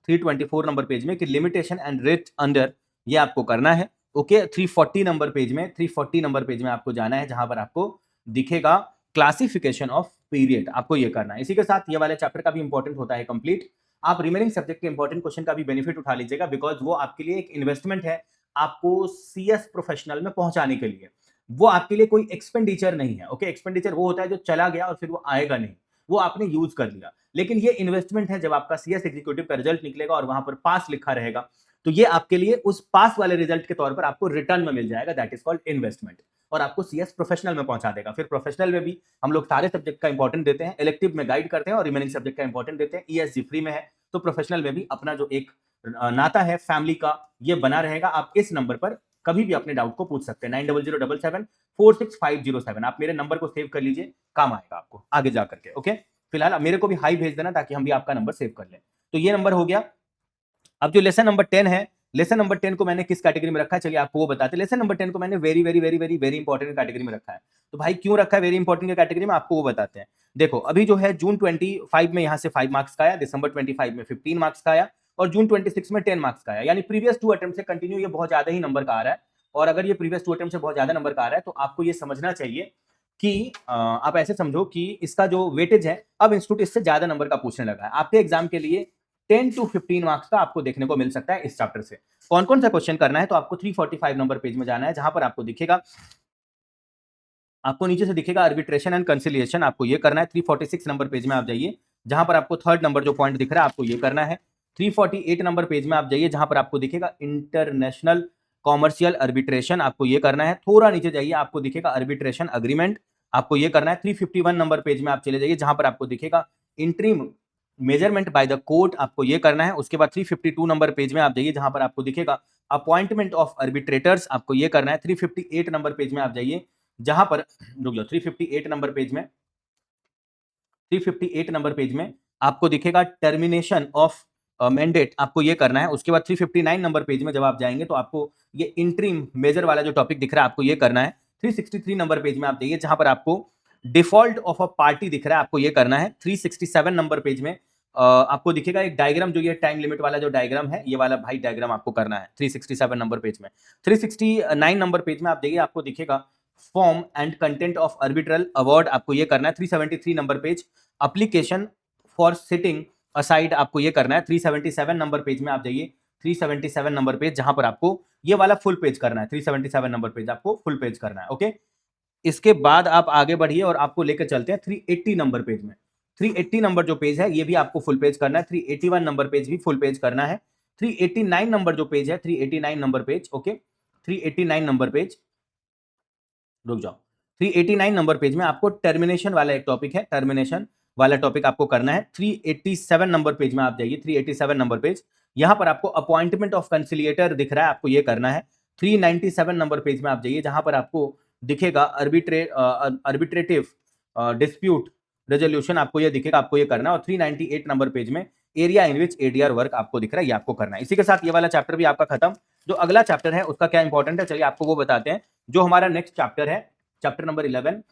324 नंबर पेज में कि लिमिटेशन एंड रेट अंडर, ये आपको करना है। ओके, 340 नंबर पेज में, 340 नंबर पेज में आपको जाना है, जहां पर आपको दिखेगा क्लासिफिकेशन ऑफ पीरियड, आपको ये करना है। इसी के साथ ये वाले चैप्टर का भी इंपॉर्टेंट होता है कंप्लीट। आप रिमेनिंग सब्जेक्ट के इंपॉर्टेंट क्वेश्चन का भी बेनिफिट उठा लीजिएगा, बिकॉज वो आपके लिए एक इन्वेस्टमेंट है आपको सीएस प्रोफेशनल में पहुंचाने के लिए। वो आपके लिए कोई एक्सपेंडिचर नहीं है। ओके, एक्सपेंडिचर वो होता है जो चला गया और फिर वो आएगा नहीं, वो आपने यूज कर लिया। लेकिन ये इन्वेस्टमेंट है, जब आपका सीएस एग्जीक्यूटिव का रिजल्ट निकलेगा और वहां पर पास लिखा रहेगा, तो ये आपके लिए उस पास वाले रिजल्ट के तौर पर आपको रिटर्न में मिल जाएगा, दैट इज कॉल्ड इन्वेस्टमेंट, और आपको सीएस प्रोफेशनल में पहुंचा देगा। फिर प्रोफेशनल में भी हम लोग सारे सब्जेक्ट का इंपॉर्टेंट देते हैं, इलेक्टिव में गाइड करते हैं और रिमेनिंग सब्जेक्ट का इंपॉर्टेंट देते हैं। ईएसजी फ्री में है, तो प्रोफेशनल में भी अपना जो एक नाता है फैमिली का, ये बना रहेगा। आप इस नंबर पर कभी भी अपने डाउट को पूछ सकते हैं, 9007746507। आप मेरे नंबर को सेव कर लीजिए, काम आएगा आपको आगे जा करके। ओके, फिलहाल मेरे को भी हाई भेज देना ताकि हम भी आपका नंबर सेव कर लें। तो ये नंबर हो गया। अब जो लेसन नंबर 10 है, लेसन नंबर 10 को मैंने किस कैटेगरी में रखा है, चलिए आपको वो बताते हैं। लेसन नंबर 10 को मैंने very very very very very important category में रखा है। तो भाई क्यों रखा है वेरी इंपॉर्टेंट कैटेगरी में, आपको वो बताते हैं। देखो अभी जो है जून 25 में यहाँ से 5 मार्क्स का आया, दिसंबर 25 में 15 मार्क्स का आया, और जून 26 में 10 मार्क्स का आया। यानी प्रीवियस 2 अटेम्प्ट से कंटिन्यू ये बहुत ज्यादा ही नंबर का आ रहा है। और अगर ये प्रीवियस 2 अटेम्प्ट से बहुत ज्यादा नंबर का आ रहा है, तो आपको ये समझना चाहिए कि आप ऐसे समझो कि इसका जो वेटेज है, अब इंस्टीट्यूट इससे ज्यादा नंबर का पूछने लगा है। आपके एग्जाम के लिए 10 to 15 मार्क्स का आपको देखने को मिल सकता है इस चैप्टर से। कौन कौन सा क्वेश्चन करना है, तो आपको 345 नंबर पेज में जाना है, जहां पर आपको दिखेगा, आपको नीचे से दिखेगा आर्बिट्रेशन एंड कंसिलिएशन, आपको ये करना है। 346 नंबर पेज में आप जाइए, जहां पर आपको थर्ड नंबर जो पॉइंट दिख रहा है, आपको ये करना है। 348 नंबर पेज में आप जाइए, जहां पर आपको दिखेगा इंटरनेशनल कॉमर्शियल आर्बिट्रेशन, आपको ये करना है। थोड़ा नीचे जाइए, आपको दिखेगा आर्बिट्रेशन अग्रीमेंट, आपको ये करना है। 351 नंबर पेज में आप चले जाइए, जहां पर आपको दिखेगा interim measurement by the court, आपको ये करना है। उसके बाद 352 नंबर पेज में आप जाइए, जहां पर आपको दिखेगा अपॉइंटमेंट ऑफ आर्बिट्रेटर्स, आपको ये करना है। 358 नंबर पेज में आप जाइए, जहां पर 358 नंबर पेज में 358 नंबर पेज में आपको दिखेगा टर्मिनेशन ऑफ मैंडेट, आपको ये करना है। उसके बाद 359 नंबर पेज में जब आप जाएंगे तो आपको ये इंट्रीम मेजर वाला जो टॉपिक दिख रहा है, आपको ये करना है। 363 नंबर पेज में आप जाइए, जहां पर आपको डिफॉल्ट ऑफ अ पार्टी दिख रहा है, आपको ये करना है। 367 नंबर पेज में आपको दिखेगा एक डायग्राम, जो ये टाइम लिमिट वाला जो डायग्राम है, ये वाला भाई डायग्राम आपको करना है 367 नंबर पेज में। 369 नंबर पेज में आप जाइए, आपको दिखेगा form and content of arbitral award, आपको ये करना है। 373 number page application for sitting aside, आपको ये करना है। 377 नंबर पेज में आप जाइए, 377 नंबर पेज, जहां पर आपको ये वाला फुल पेज करना है। 377 नंबर पेज आपको फुल पेज करना है। ओके, इसके बाद आप आगे बढ़िए और आपको लेकर चलते हैं 380 नंबर पेज में। 380 नंबर जो पेज है, ये भी आपको फुल पेज करना है। 381 नंबर पेज भी फुल पेज करना है। 389 नंबर जो पेज है, 389 number page, okay, 389 number page, रुक जाओ, 389 नंबर पेज में आपको टर्मिनेशन वाला एक टॉपिक है, टर्मिनेशन वाला टॉपिक आपको करना है। 387 नंबर पेज में आप जाइए, 387 नंबर पेज, यहां पर आपको अपॉइंटमेंट ऑफ कंसिलिएटर दिख रहा है, आपको ये करना है। 397 नंबर पेज में आप जाइए, जहां पर आपको दिखेगा आर्बिट्रेटिव डिस्प्यूट रेजोल्यूशन, आपको ये दिखेगा, आपको ये करना है। और 398 नंबर पेज में area in which ADR work आपको दिख रहा है, ये आपको करना है। इसी के साथ ये वाला चैप्टर भी आपका खत्म। जो अगला चैप्टर है उसका क्या इंपॉर्टेंट है, चलिए आपको वो बताते हैं। जो हमारा नेक्स्ट चैप्टर है, चैप्टर नंबर 11,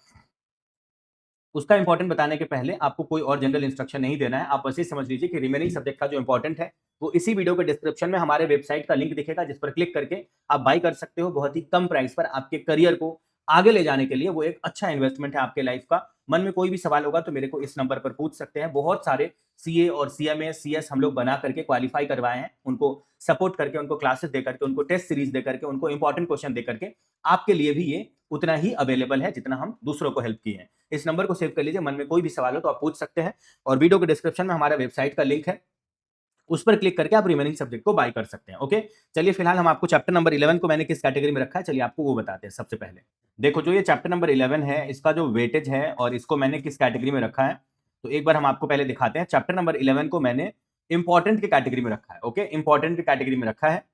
उसका इंपॉर्टेंट बताने के पहले आपको कोई और जनरल इंस्ट्रक्शन नहीं देना है। आप बस ये समझ लीजिए कि रिमेनिंग सब्जेक्ट का जो इंपॉर्टेंट है, वो इसी वीडियो के डिस्क्रिप्शन में हमारे वेबसाइट का लिंक दिखेगा, जिस पर क्लिक करके आप बाय कर सकते हो बहुत ही कम प्राइस पर। आपके करियर को आगे ले जाने के लिए वो एक अच्छा इन्वेस्टमेंट है आपके लाइफ का। मन में कोई भी सवाल होगा तो मेरे को इस नंबर पर पूछ सकते हैं। बहुत सारे सीए और सीएमए सीएस हम लोग बना करके क्वालिफाई करवाए हैं, उनको सपोर्ट करके, उनको क्लासेस दे करके, उनको टेस्ट सीरीज दे करके, उनको इंपॉर्टेंट क्वेश्चन दे करके आपके लिए भी ये उतना ही अवेलेबल है जितना हम दूसरों को हेल्प किए हैं। इस नंबर को सेव कर लीजिए, मन में कोई भी सवाल हो तो आप पूछ सकते हैं। और वीडियो के डिस्क्रिप्शन में हमारा वेबसाइट का लिंक है, उस पर क्लिक करके आप रिमेनिंग सब्जेक्ट को बाय कर सकते हैं। ओके, चलिए फिलहाल हम आपको चैप्टर नंबर 11 को मैंने किस कैटेगरी में रखा है, चलिए आपको वो बताते हैं। सबसे पहले देखो, जो ये चैप्टर नंबर 11 है, इसका जो वेटेज है और इसको मैंने किस कैटेगरी में रखा है, तो एक बार हम आपको पहले दिखाते हैं। चैप्टर नंबर 11 को मैंने इंपॉर्टेंट की कैटेगरी में रखा है। ओके, इंपॉर्टेंट की कैटेगरी में रखा है।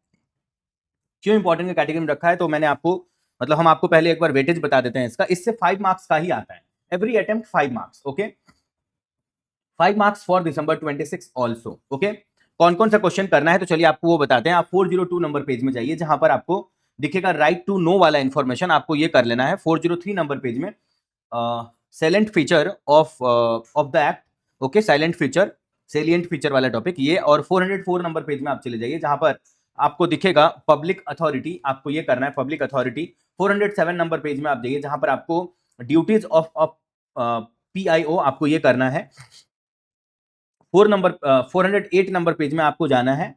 क्यों इंपॉर्टेंट की कैटेगरी में रखा है, तो मैंने आपको मतलब हम आपको पहले एक बार वेटेज बता देते हैं इसका। इससे 5 मार्क्स का ही आता है, every attempt 5 marks. Okay, 5 marks for December 26 also. Okay, कौन कौन सा क्वेश्चन करना है, तो चलिए आपको वो बताते हैं। आप 402 नंबर पेज में जाइए, जहां पर आपको दिखेगा राइट टू नो वाला इंफॉर्मेशन, आपको ये कर लेना है। 403 नंबर पेज में silent feature of the act. Okay, silent feature, salient feature वाला टॉपिक ये। और 404 नंबर पेज में आप चले जाइए, जहां पर आपको दिखेगा पब्लिक अथॉरिटी, आपको ये करना है पब्लिक अथॉरिटी। 407 नंबर पेज में आप जाइए, जहां पर आपको ड्यूटीज ऑफ पीआईओ आपको ये करना है। 408 नंबर पेज में आपको जाना है,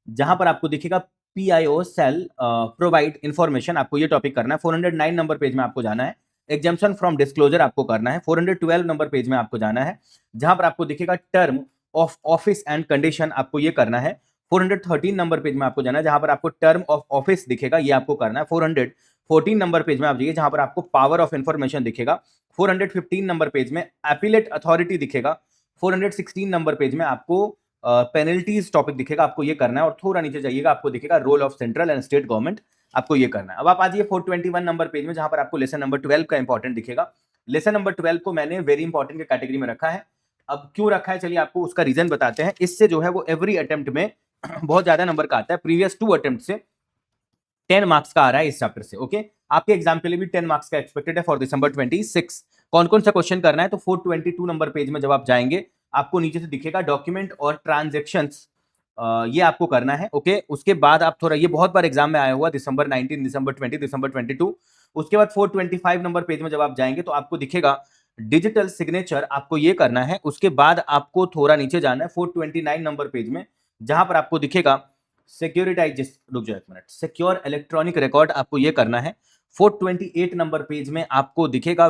जहां पर आपको दिखेगा पीआईओ सेल प्रोवाइड इंफॉर्मेशन, आपको ये टॉपिक करना है। 409 नंबर पेज में आपको जाना है, एग्जाम्पशन फ्रॉम डिस्क्लोजर आपको करना है। 412 नंबर पेज में आपको जाना है, जहां पर आपको दिखेगा term of office and condition, आपको ये करना है। 413 नंबर पेज में आपको जाना है, जहां पर आपको टर्म ऑफ ऑफिस दिखेगा, ये आपको करना है। 414 नंबर पेज में आप जाइए, जहां पर आपको पावर ऑफ इंफॉर्मेशन दिखेगा। 415 नंबर पेज में एपीलेट अथॉरिटी दिखेगा। 416 नंबर पेज में आपको पेनल्टीज टॉपिक दिखेगा, आपको ये करना है। और थोड़ा नीचे जाइएगा, आपको दिखेगा role of central and state government, आपको ये करना है। अब आप आ जाइए 421 नंबर पेज में, जहां पर आपको लेसन नंबर 12 का इंपॉर्टेंट दिखेगा। लेसन नंबर 12 को मैंने वेरी इंपॉर्टेंट के कैटेगरी में रखा है। अब क्यों रखा है, चलिए आपको उसका रीजन बताते हैं। इससे जो है वो एवरी अटेम्प्ट में बहुत ज्यादा नंबर का आता है। प्रीवियस 2 अटेम्प्ट से 10 मार्क्स का आ रहा है इस चैप्टर से। ओके, आपके एग्जाम के लिए भी 10 मार्क्स का एक्सपेक्टेड है फॉर दिसंबर 26। कौन कौन सा क्वेश्चन करना है, तो 422 नंबर पेज में जब आप जाएंगे, आपको नीचे से दिखेगा डॉक्यूमेंट और ट्रांजेक्शंस, ये आपको करना है। ओके, उसके बाद आप थोड़ा, ये बहुत बार एग्जाम में आया हुआ, दिसंबर 19, दिसंबर 20, दिसंबर 22। उसके बाद 425 नंबर पेज में जब आप जाएंगे, तो आपको दिखेगा डिजिटल सिग्नेचर, आपको ये करना है। उसके बाद आपको थोड़ा नीचे जाना है 429 नंबर पेज में, जहां पर आपको दिखेगा सिक्योरिटाइज, रुक जाओ एक मिनट, सिक्योर इलेक्ट्रॉनिक रिकॉर्ड, आपको ये करना है। 428 नंबर पेज में आपको दिखेगा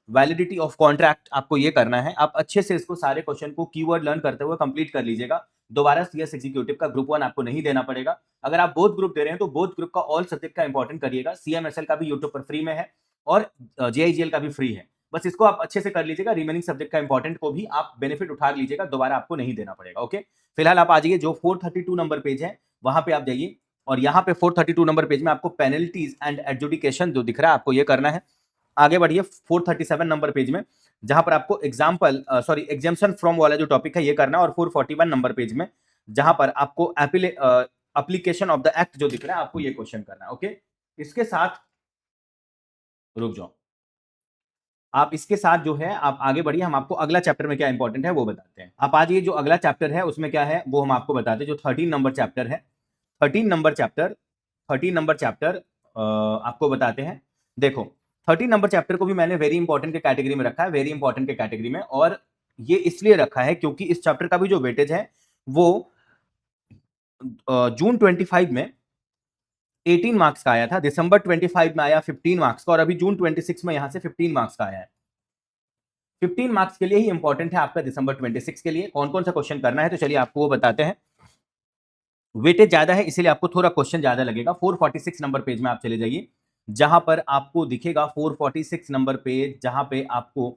वैलिडिटी ऑफ कॉन्ट्रैक्ट, आपको ये करना है। आप अच्छे से इसको सारे क्वेश्चन को कीवर्ड लर्न करते हुए कंप्लीट कर लीजिएगा। दोबारा सीएस एग्जीक्यूटिव का ग्रुप 1 आपको नहीं देना पड़ेगा। अगर आप बोथ ग्रुप दे रहे हैं, तो बोथ ग्रुप का ऑल सब्जेक्ट का इंपॉर्टेंट करिएगा। सीएमएसएल का भी यूट्यूब पर फ्री में है और जेआईजीएल का भी फ्री है। बस इसको आप अच्छे से कर लीजिएगा। रिमेनिंग सब्जेक्ट का इंपॉर्टेंट को भी आप बेनिफिट उठा लीजिएगा, दोबारा आपको नहीं देना पड़ेगा। ओके, फिलहाल आप आ जाइए, जो 432 नंबर पेज है वहां पे आप जाइए, और यहाँ पे 432 नंबर पेज में आपको पेनल्टीज एंड एडजुडिकेशन जो दिख रहा है, आपको ये करना है। आगे बढ़िए 437 नंबर पेज में, जहां पर आपको एग्जाम्पशन फ्रॉम वाला जो टॉपिक है ये करना है। और 441 नंबर पेज में, जहां पर आपको एप्लीकेशन ऑफ द एक्ट जो दिख रहा है, आपको ये क्वेश्चन करना है। ओके, इसके साथ रुक जाओ, आप इसके साथ जो है आप आगे बढ़िए, हम आपको अगला चैप्टर में क्या इंपॉर्टेंट है वो बताते हैं। आप आज ये जो अगला चैप्टर है उसमें क्या है वो हम आपको बताते हैं। जो 13 नंबर चैप्टर है, 13 नंबर चैप्टर आपको बताते हैं। देखो, 13 नंबर चैप्टर को भी मैंने वेरी इंपॉर्टेंट के कैटेगरी में रखा है, वेरी इंपॉर्टेंट के कैटेगरी में। और ये इसलिए रखा है क्योंकि इस चैप्टर का भी जो वेटेज है वो जून 25 में 18 मार्क्स का आया था, दिसंबर 25 में आया 15 मार्क्स का, और अभी जून 26 में यहां से 15 मार्क्स का आया है। 15 मार्क्स के लिए ही इंपॉर्टेंट है आपका दिसंबर 26 के लिए। कौन कौन सा क्वेश्चन करना है, तो चलिए आपको वो बताते हैं। वेटेज ज्यादा है इसलिए आपको थोड़ा क्वेश्चन ज्यादा लगेगा। 446 नंबर पेज में आप चले जाइए, जहां पर आपको दिखेगा 446 नंबर पेज, जहां पे आपको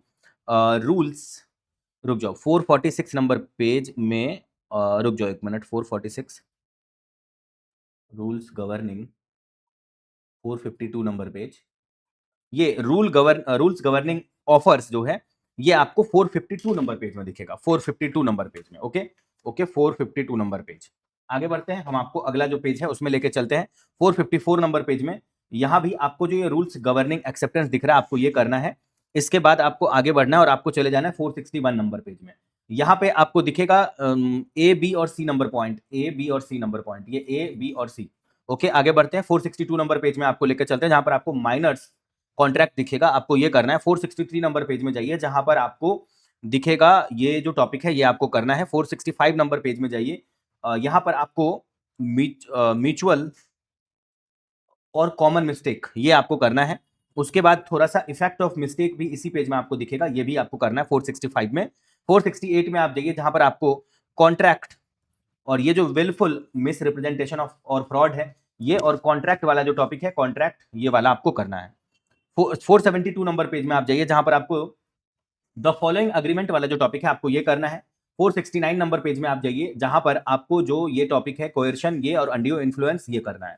रूल्स, रुक जाओ 446 नंबर पेज में रुक जाओ एक minute, 446 rules governing, 452 number page, ये रूल्स गवर्निंग ऑफर्स जो है ये आपको 452 नंबर पेज में दिखेगा। 452 नंबर पेज में। Okay okay, 452 number page. आगे बढ़ते हैं, हम आपको अगला जो पेज है उसमें लेके चलते हैं। 454 नंबर पेज में यहां भी आपको जो ये रूल्स गवर्निंग एक्सेप्टेंस दिख रहा है, आपको ये करना है। इसके बाद आपको आगे बढ़ना है और आपको चले जाना है 461 नंबर पेज में। यहाँ पे आपको दिखेगा ए बी और C number point, A B और सी नंबर पॉइंट, ये ए बी और सी। ओके, आगे बढ़ते हैं 462 नंबर पेज में आपको लेकर चलते हैं, जहां पर आपको माइनर्स कॉन्ट्रैक्ट दिखेगा, आपको ये करना है। 463 नंबर पेज में जाइए, जहां पर आपको दिखेगा ये जो टॉपिक है ये आपको करना है। 465 नंबर पेज में जाइए, यहां पर आपको म्यूचुअल और कॉमन मिस्टेक ये आपको करना है। उसके बाद थोड़ा सा इफेक्ट ऑफ मिस्टेक भी इसी पेज में आपको दिखेगा, ये भी आपको करना है 465 में। 468 में आप जाइए, जहां पर आपको कॉन्ट्रैक्ट और ये जो विलफुल मिस रिप्रेजेंटेशन ऑफ और फ्रॉड है ये, और कॉन्ट्रैक्ट वाला जो टॉपिक है कॉन्ट्रैक्ट, ये वाला आपको करना है। 472 नंबर पेज में आप जाइए, जहां पर आपको द फॉलोइंग अग्रीमेंट वाला जो टॉपिक है आपको ये करना है। 469 नंबर पेज में आप जाइए, जहां पर आपको जो ये टॉपिक है कोएर्शन ये और अनड्यू इन्फ्लुएंस ये करना है।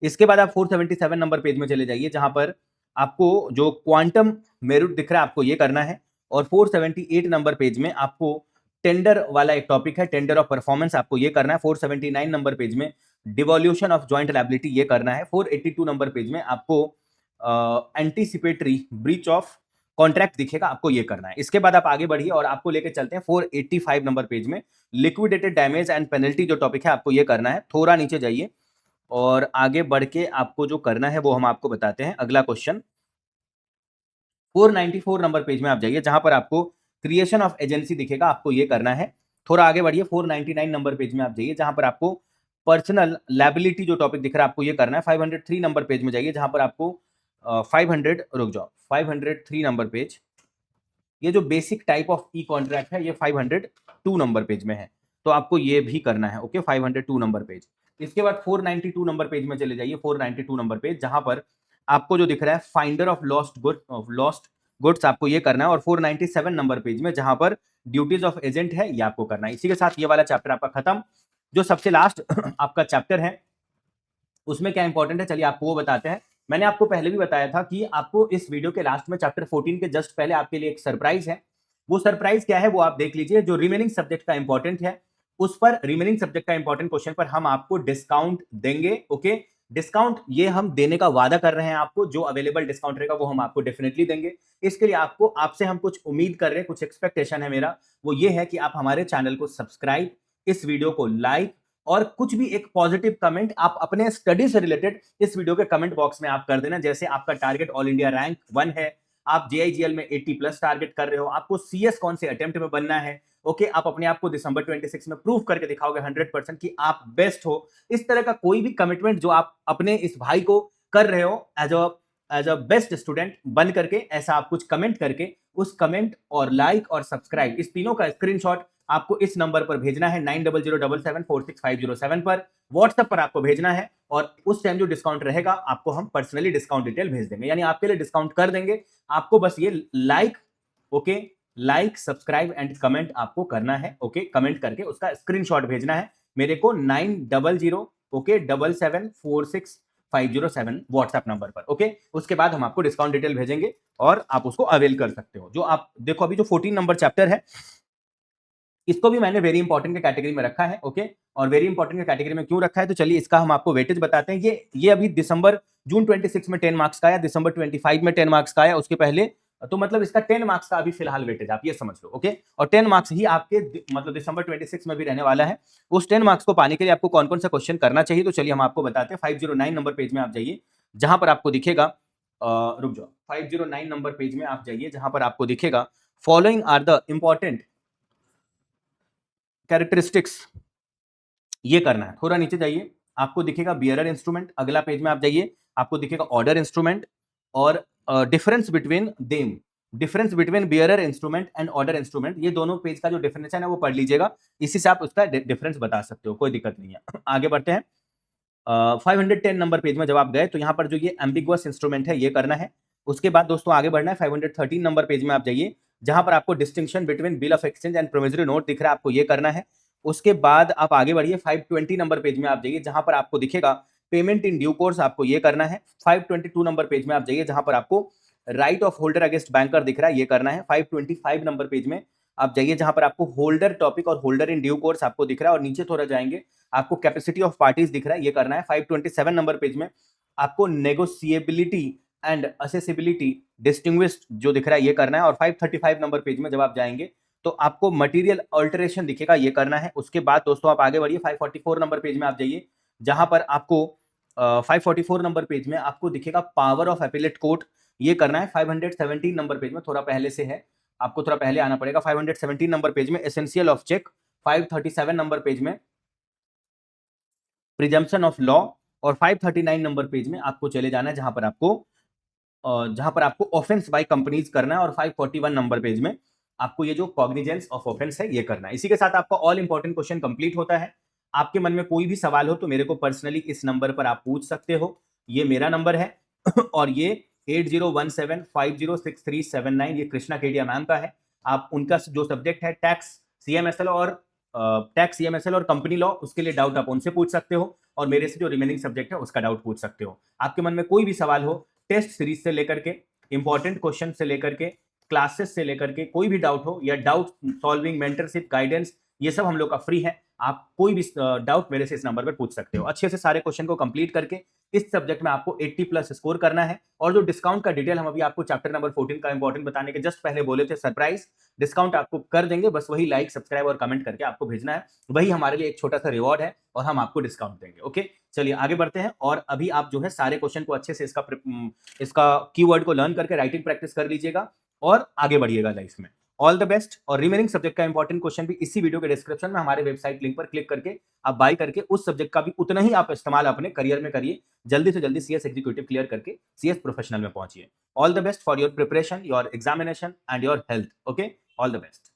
इसके बाद आप 477 नंबर पेज में चले जाइए, जहां पर आपको जो क्वांटम मेरिट दिख रहा है आपको ये करना है। और 478 नंबर पेज में आपको टेंडर वाला एक टॉपिक है, टेंडर ऑफ परफॉर्मेंस, आपको ये करना है। 479 नंबर पेज में डिवोल्यूशन ऑफ जॉइंट लायबिलिटी ये करना है। 482 नंबर पेज में आपको एंटीसिपेटरी ब्रीच ऑफ कॉन्ट्रैक्ट दिखेगा, आपको ये करना है। इसके बाद आप आगे बढ़िए और आपको लेके चलते हैं 485 नंबर पेज में लिक्विडेटेड डैमेज एंड पेनल्टी जो टॉपिक है आपको ये करना है। थोड़ा नीचे जाइए और आगे बढ़ के आपको जो करना है वो हम आपको बताते हैं। अगला क्वेश्चन 494 नंबर पेज में आप जाइए, जहां पर आपको क्रिएशन ऑफ एजेंसी दिखेगा, आपको ये करना है। थोड़ा आगे बढ़िए 499 नंबर पेज में आप जाइए, जहां पर आपको पर्सनल लायबिलिटी जो टॉपिक दिख रहा है आपको ये करना है। 503 नंबर पेज में जाइए, जहां पर आपको 503 नंबर पेज, ये जो basic type of E contract है ये 502 नंबर पेज में है, तो आपको ये भी करना है। Okay, 502 number page. इसके बाद 492 नंबर पेज में चले जाइए, 492 नंबर पेज, जहां पर आपको जो दिख रहा है फाइंडर ऑफ लॉस्ट गुड्स आपको ये करना है। और 497 नंबर पेज में जहां पर ड्यूटीज ऑफ एजेंट है ये आपको करना है। इसी के साथ ये वाला चैप्टर आपका खत्म। जो सबसे लास्ट आपका चैप्टर है उसमें क्या इंपॉर्टेंट है, चलिए आपको वो बताते हैं। मैंने आपको पहले भी बताया था कि आपको इस वीडियो के लास्ट में चैप्टर 14 के जस्ट पहले आपके लिए एक सरप्राइज है। वो सरप्राइज क्या है वो आप देख लीजिए। जो रिमेनिंग सब्जेक्ट का इंपॉर्टेंट है उस पर, रिमेनिंग सब्जेक्ट का इंपॉर्टेंट क्वेश्चन पर हम आपको डिस्काउंट देंगे। ओके, डिस्काउंट ये हम देने का वादा कर रहे हैं आपको। जो अवेलेबल डिस्काउंट रहेगा वो हम आपको डेफिनेटली देंगे। इसके लिए आपको, आपसे हम कुछ उम्मीद कर रहे हैं, कुछ एक्सपेक्टेशन है मेरा, वो ये है कि आप हमारे चैनल को सब्सक्राइब, इस वीडियो को लाइक, और कुछ भी एक पॉजिटिव कमेंट आप अपने स्टडी से रिलेटेड इस वीडियो के कमेंट बॉक्स में आप कर देना। जैसे आपका टारगेट ऑल इंडिया रैंक 1 है, आप जेआईजीएल में 80 प्लस टारगेट कर रहे हो, आपको सीएस कौन से अटेम्प्ट में बनना है। ओके, आप अपने आप को दिसंबर 26 में प्रूव करके दिखाओगे 100% कि आप बेस्ट हो। इस तरह का कोई भी कमिटमेंट जो आप अपने इस भाई को कर रहे हो एज अ बेस्ट स्टूडेंट बन करके, ऐसा आप कुछ कमेंट करके, उस कमेंट और लाइक और सब्सक्राइब इस तीनों का स्क्रीनशॉट आपको इस नंबर पर भेजना है 9007746507 पर। व्हाट्सएप पर आपको भेजना है और उस टाइम जो डिस्काउंट रहेगा आपको हम पर्सनली डिस्काउंट डिटेल भेज देंगे, यानी आपके लिए डिस्काउंट कर देंगे। आपको बस ये like, okay, like subscribe and comment आपको करना है। ओके, कमेंट करके उसका स्क्रीनशॉट भेजना है मेरे को 900 ओके 7746 व्हाट्सएप नंबर पर। ओके, उसके बाद हम आपको डिस्काउंट डिटेल भेजेंगे और आप उसको अवेल कर सकते हो। जो आप देखो अभी जो 14 नंबर चैप्टर है इसको भी मैंने वेरी इंपॉर्टेंट के कैटेगरी में रखा है। ओके, और वेरी इंपॉर्टेंट के कैटेगरी में क्यों रखा है तो चलिए इसका हम आपको वेटेज बताते हैं। ये अभी जून 26 में 10 मार्क्स का आया, दिसंबर 25 में 10 मार्क्स का आया, उसके पहले, तो मतलब इसका 10 मार्क्स का अभी फिलहाल वेटेज आप ये समझ लो। ओके, और 10 मार्क्स ही आपके मतलब दिसंबर 26 में भी रहने वाला है। उस 10 मार्क्स को पाने के लिए आपको कौन कौन सा क्वेश्चन करना चाहिए तो चलिए हम आपको बताते हैं। 509 नंबर पेज में आप जाइए, जहां पर आपको दिखेगा, रुक जाओ, 509 नंबर पेज में आप जाइए, जहां पर आपको दिखेगा following are the important characteristics, ये करना है। थोड़ा नीचे जाइए, आपको दिखेगा बियरर इंस्ट्रूमेंट। अगला पेज में आप जाइए, आपको दिखेगा ऑर्डर इंस्ट्रूमेंट और difference between them, difference between bearer instrument and order instrument. ये दोनों पेज का जो डिफरेंशिएशन है वो पढ़ लीजिएगा, इसी से आप उसका डिफरेंस बता सकते हो, कोई दिक्कत नहीं है। आगे बढ़ते हैं। 510 नंबर पेज में जब आप गए तो यहाँ पर जो ये एम्बिगुअस इंस्ट्रूमेंट है ये करना है। उसके बाद दोस्तों आगे बढ़ना है, 513 नंबर पेज में आप जाइए, जहां पर आपको distinction between bill of exchange and promissory note दिख रहा है, आपको ये करना है। उसके बाद आप आगे बढ़िए, 520 नंबर पेज में आप जाइए, जहां पर आपको दिखेगा पेमेंट इन ड्यू कोर्स, आपको ये करना है। 522 नंबर पेज में आप जाइए, जहां पर आपको right of holder against banker दिख रहा है, ये करना है। 525 नंबर पेज में आप जाइए, जहां पर आपको होल्डर टॉपिक और होल्डर इन ड्यू कोर्स आपको दिख रहा है, और नीचे थोड़ा जाएंगे आपको कैपेसिटी ऑफ पार्टीज दिख रहा है, ये करना है। 527 नंबर पेज में आपको नेगोशिएबिलिटी एंड असेसिबिलिटी डिस्टिंग्विश्ड जो दिख रहा है ये करना है। और 535 नंबर पेज में जब आप जाएंगे तो आपको मटेरियल अल्टरेशन दिखेगा, ये करना है। उसके बाद दोस्तों आप आगे बढ़िए, 544 नंबर पेज में आप जाइए, जहां पर आपको 544 नंबर पेज में आपको दिखेगा पावर ऑफ अपीलेट कोर्ट, ये करना है। 517 नंबर पेज में थोड़ा पहले से है, आपको थोड़ा पहले आना पड़ेगा। 517 नंबर पेज में essential of check, 537 number page में प्रिजम्पशन ऑफ लॉ, और 539 नंबर पेज में आपको चले जाना है, जहां पर आपको ऑफेंस बाय कंपनीज करना है। और 541 नंबर पेज में आपको ये जो कॉग्निजेंस ऑफ ऑफेंस है ये करना है। इसी के साथ आपका ऑल इंपॉर्टेंट क्वेश्चन कंप्लीट होता है। आपके मन में कोई भी सवाल हो तो मेरे को पर्सनली इस नंबर पर आप पूछ सकते हो। ये मेरा नंबर है और ये 8017506379 ये कृष्णा केडिया मैम का है। आप उनका जो सब्जेक्ट है टैक्स सीएमएसएल और कंपनी लॉ, उसके लिए डाउट आप उनसे पूछ सकते हो और मेरे से जो रिमेनिंग सब्जेक्ट है उसका डाउट पूछ सकते हो। आपके मन में कोई भी सवाल हो, टेस्ट सीरीज से लेकर के इंपॉर्टेंट क्वेश्चन से लेकर के क्लासेस से लेकर के कोई भी डाउट हो या डाउट सॉल्विंग, मेंटरशिप, गाइडेंस, ये सब हम लोग का फ्री है। आप कोई भी डाउट मेरे से इस नंबर पर पूछ सकते हो। अच्छे से सारे क्वेश्चन को कंप्लीट करके इस सब्जेक्ट में आपको 80+ स्कोर करना है। और जो डिस्काउंट का डिटेल हम अभी आपको चैप्टर नंबर 14 का इंपॉर्टेंट बताने के जस्ट पहले बोले थे, सरप्राइज डिस्काउंट आपको कर देंगे। बस वही लाइक, सब्सक्राइब और कमेंट करके आपको भेजना है, वही हमारे लिए एक छोटा सा रिवॉर्ड है और हम आपको डिस्काउंट देंगे। ओके, चलिए आगे बढ़ते हैं। और अभी आप जो है सारे क्वेश्चन को अच्छे से इसका कीवर्ड को लर्न करके राइटिंग प्रैक्टिस कर लीजिएगा और आगे बढ़िएगा लाइफ में। All the best. और रिमेनिंग सब्जेक्ट का इंपॉर्टेंट क्वेश्चन भी इसी वीडियो के डिस्क्रिप्शन में हमारे वेबसाइट लिंक पर क्लिक करके आप बाय करके उस सब्जेक्ट का भी उतना ही आप इस्तेमाल अपने करियर में करिए। जल्दी से जल्दी सीएस एग्जीक्यूटिव क्लियर करके सीएस प्रोफेशनल में पहुंचिए। All the best for your preparation, your examination and your health. Okay, all the best.